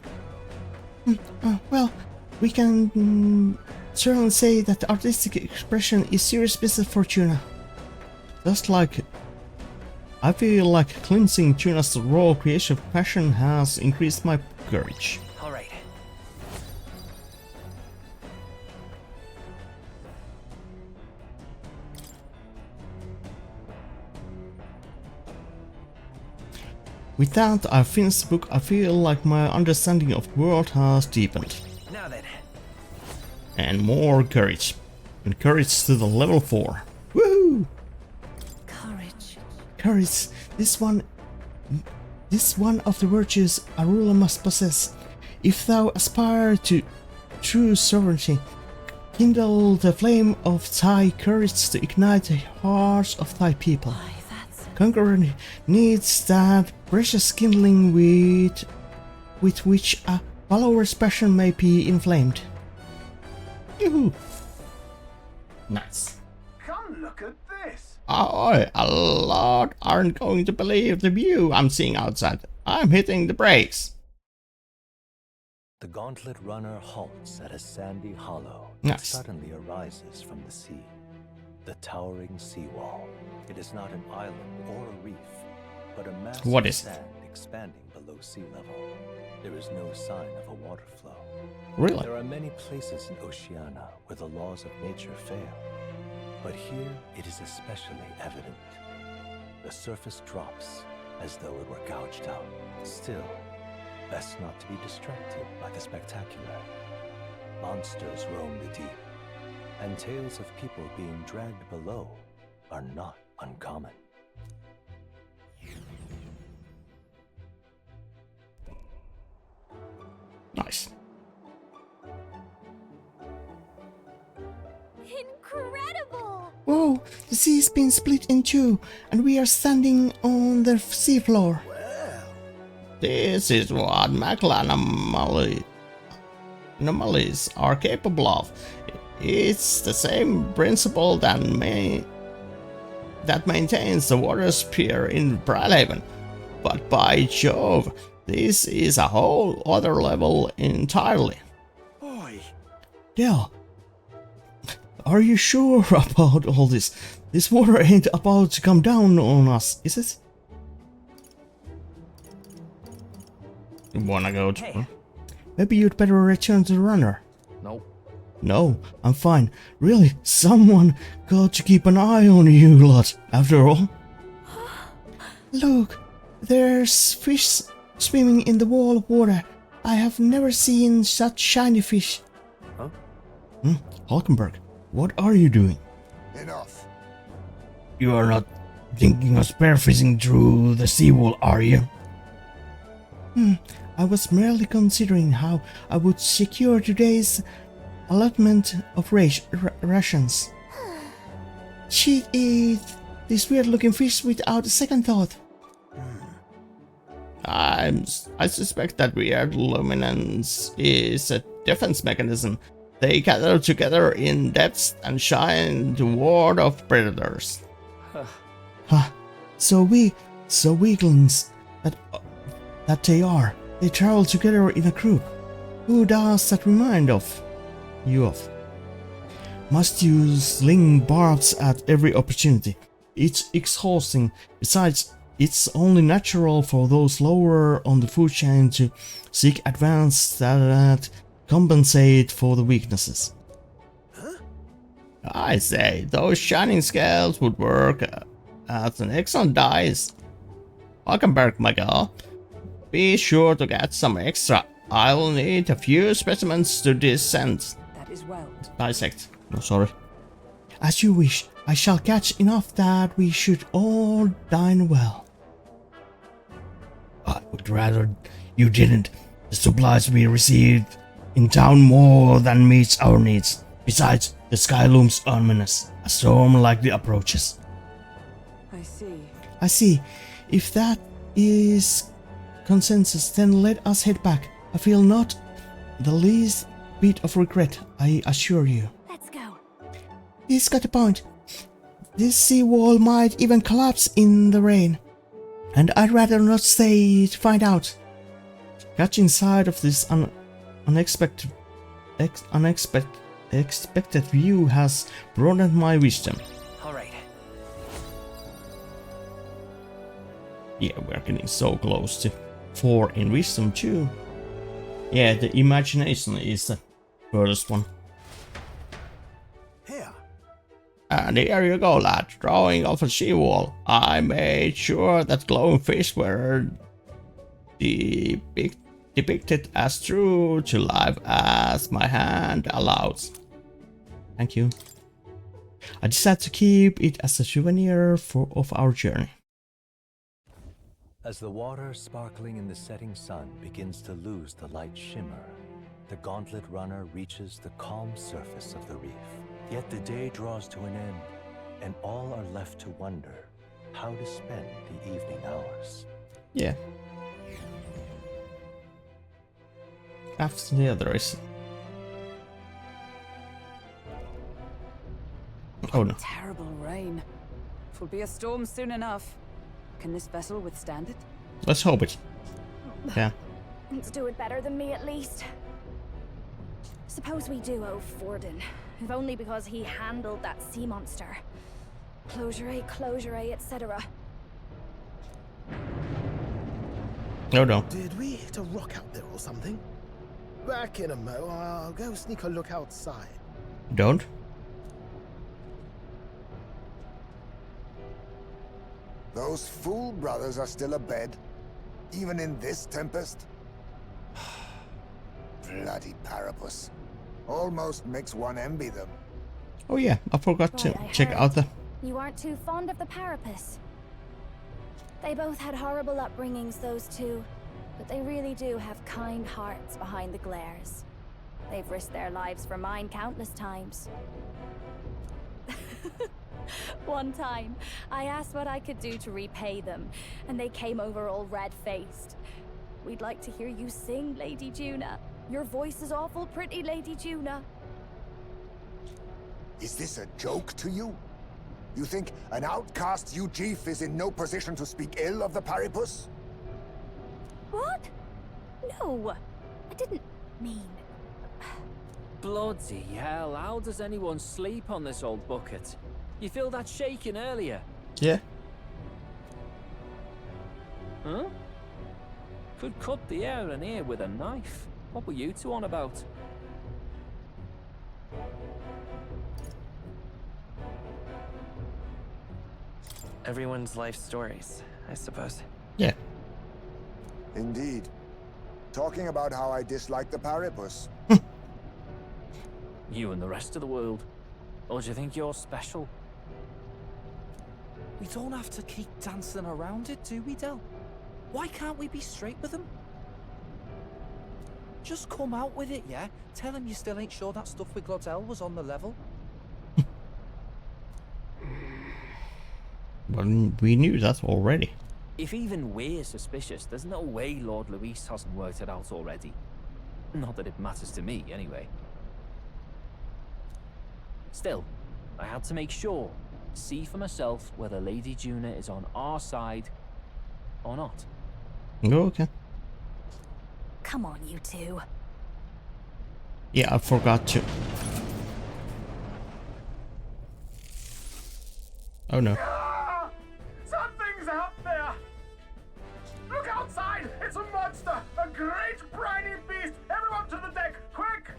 Well, we can certainly say that artistic expression is serious business for Tuna. Just like I feel like cleansing Tuna's raw creative passion has increased my courage. All right. With that, I finished the book. I feel like my understanding of the world has deepened. Now then. And more courage. And courage to the level 4. Woohoo! Courage. Courage. This one of the virtues a ruler must possess. If thou aspire to true sovereignty, kindle the flame of thy courage to ignite the hearts of thy people. Conqueror needs that precious kindling with which a follower's passion may be inflamed. Yoo-hoo! Nice. Come look at this. Oh, a lot aren't going to believe the view I'm seeing outside. I'm hitting the brakes. The gauntlet runner halts at a sandy hollow Nice. that suddenly arises from the sea. The towering seawall. It is not an island or a reef, but a mass What of is it? sand expanding below sea level. There is no sign of a water flow. Really? There are many places in Oceania where the laws of nature fail, but here it is especially evident. The surface drops as though it were gouged out. Still, best not to be distracted by the spectacular. Monsters roam the deep, and tales of people being dragged below are not uncommon. Nice. Incredible! Whoa, the sea's been split in two, and we are standing on the seafloor. This is what macro anomalies are capable of. It's the same principle that maintains the water sphere in Brylehaven. But by Jove, this is a whole other level entirely. Oi. Dell, are you sure about all this? This water ain't about to come down on us, is it? You wanna go to... Hey. Maybe you'd better return to the runner. No. No, I'm fine. Really, someone got to keep an eye on you lot, after all. Look, there's fish swimming in the wall of water. I have never seen such shiny fish. Huh? Hulkenberg, what are you doing? Enough. You are not thinking of spearfishing through the seawall, are you? I was merely considering how I would secure today's allotment of rations. She'd eat this weird-looking fish without a second thought. I suspect that weird luminance is a defense mechanism. They gather together in depths and shine to ward off predators. So weaklings that they are. They travel together in a group. Who does that remind you of? Must you sling barbs at every opportunity? It's exhausting. Besides, it's only natural for those lower on the food chain to seek advances that compensate for the weaknesses. I say, those shining scales would work as an excellent dice. Welcome back, my girl. Be sure to get some extra. I'll need a few specimens to dissect. That is well. Dissect. No, sorry. As you wish. I shall catch enough that we should all dine well. I would rather you didn't. The supplies we received in town more than meets our needs. Besides, the sky looms ominous. A storm likely approaches. I see. If that is consensus, then let us head back. I feel not the least bit of regret, I assure you. Let's go. He's got a point. This seawall might even collapse in the rain. And I'd rather not stay to find out. Catching sight of this Unexpected view has broadened my wisdom. All right. Yeah, we're getting so close to 4 in wisdom too. Yeah, the imagination is the first one. Here. And here you go, lad. Drawing of a seawall. I made sure that glowing fish were depicted as true to life as my hand allows. Thank you. I decided to keep it as a souvenir of our journey. As the water sparkling in the setting sun begins to lose the light shimmer, the gauntlet runner reaches the calm surface of the reef. Yet the day draws to an end, and all are left to wonder how to spend the evening hours. Yeah. After the other is... Oh no. Terrible rain. It will be a storm soon enough. Can this vessel withstand it? Let's hope it. Yeah. Let's do it better than me, at least. Suppose we do owe Forden, if only because he handled that sea monster. Closure, etc. Oh no. Did we hit a rock out there or something? Back in a mo, I'll go sneak a look outside. Don't. Those fool brothers are still abed, even in this tempest. Bloody Parapus. Almost makes one envy them. Oh yeah, I forgot to check out the... You aren't too fond of the Parapus. They both had horrible upbringings, those two. But they really do have kind hearts behind the glares. They've risked their lives for mine countless times. One time, I asked what I could do to repay them, and they came over all red-faced. We'd like to hear you sing, Lady Juna. Your voice is awful pretty, Lady Juna. Is this a joke to you? You think an outcast Ujief is in no position to speak ill of the Paripus? What? No, I didn't mean... Bloody hell, how does anyone sleep on this old bucket? You feel that shaking earlier? Yeah. Huh? Could cut the air in here with a knife. What were you two on about? Everyone's life stories, I suppose. Yeah. Indeed. Talking about how I dislike the Paripus. You and the rest of the world. Or do you think you're special? We don't have to keep dancing around it, do we, Del? Why can't we be straight with him? Just come out with it, yeah? Tell him you still ain't sure that stuff with Glodell was on the level. Well, we knew that already. If even we're suspicious, there's no way Lord Luis hasn't worked it out already. Not that it matters to me, anyway. Still, I had to make sure, see for myself whether Lady Juna is on our side or not. Oh, okay. Come on, you two. Yeah, I forgot to... Oh no. Something's out there! Look outside! It's a monster! A great briny beast! Everyone to the deck, quick!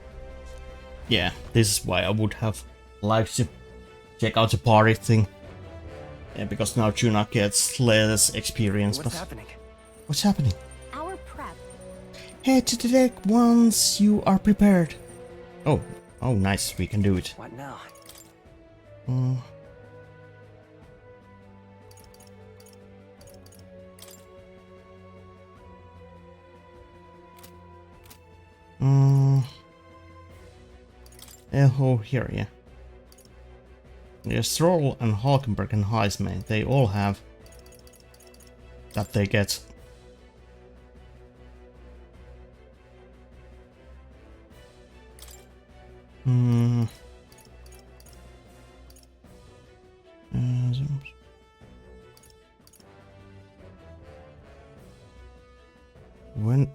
Yeah, this is why I would have liked to check out the party thing. Yeah, because now Juna gets less experience. What's happening? What's happening? Our prep. Head to the deck once you are prepared. Oh, oh, nice. We can do it. What now? Oh, here, yeah. There's Stroll and Hulkenberg and Heisman. They all have that they get.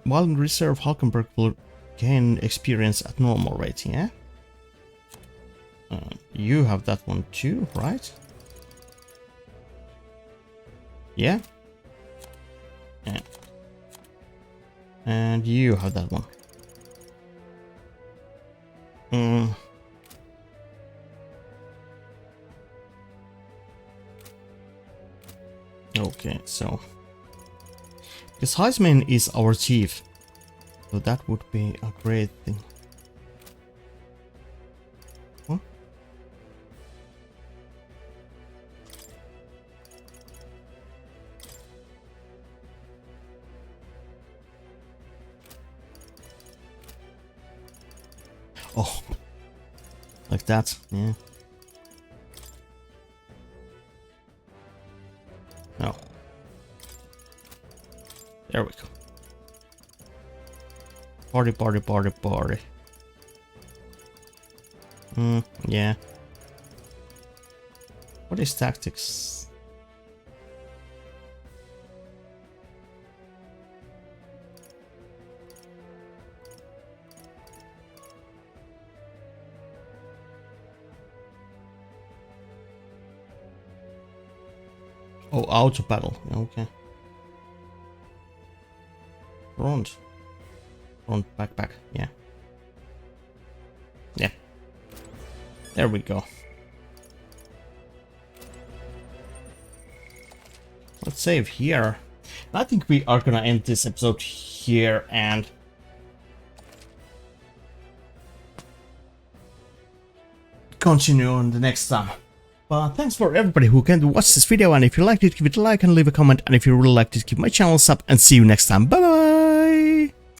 While in reserve, Hulkenberg will gain experience at normal rate, yeah? You have that one too, right? Yeah? Yeah. And you have that one. Okay, so... because Heisman is our chief. So that would be a great thing. Huh? Oh, like that, yeah. No. There we go. Party, party, party, party. Yeah. What is tactics? Oh, auto battle. Okay. Front. Front, back. Yeah. Yeah. There we go. Let's save here. I think we are gonna end this episode here and continue on the next time. But thanks for everybody who came to watch this video, and if you liked it, give it a like and leave a comment, and if you really liked it, keep my channel sub, and see you next time. Bye bye!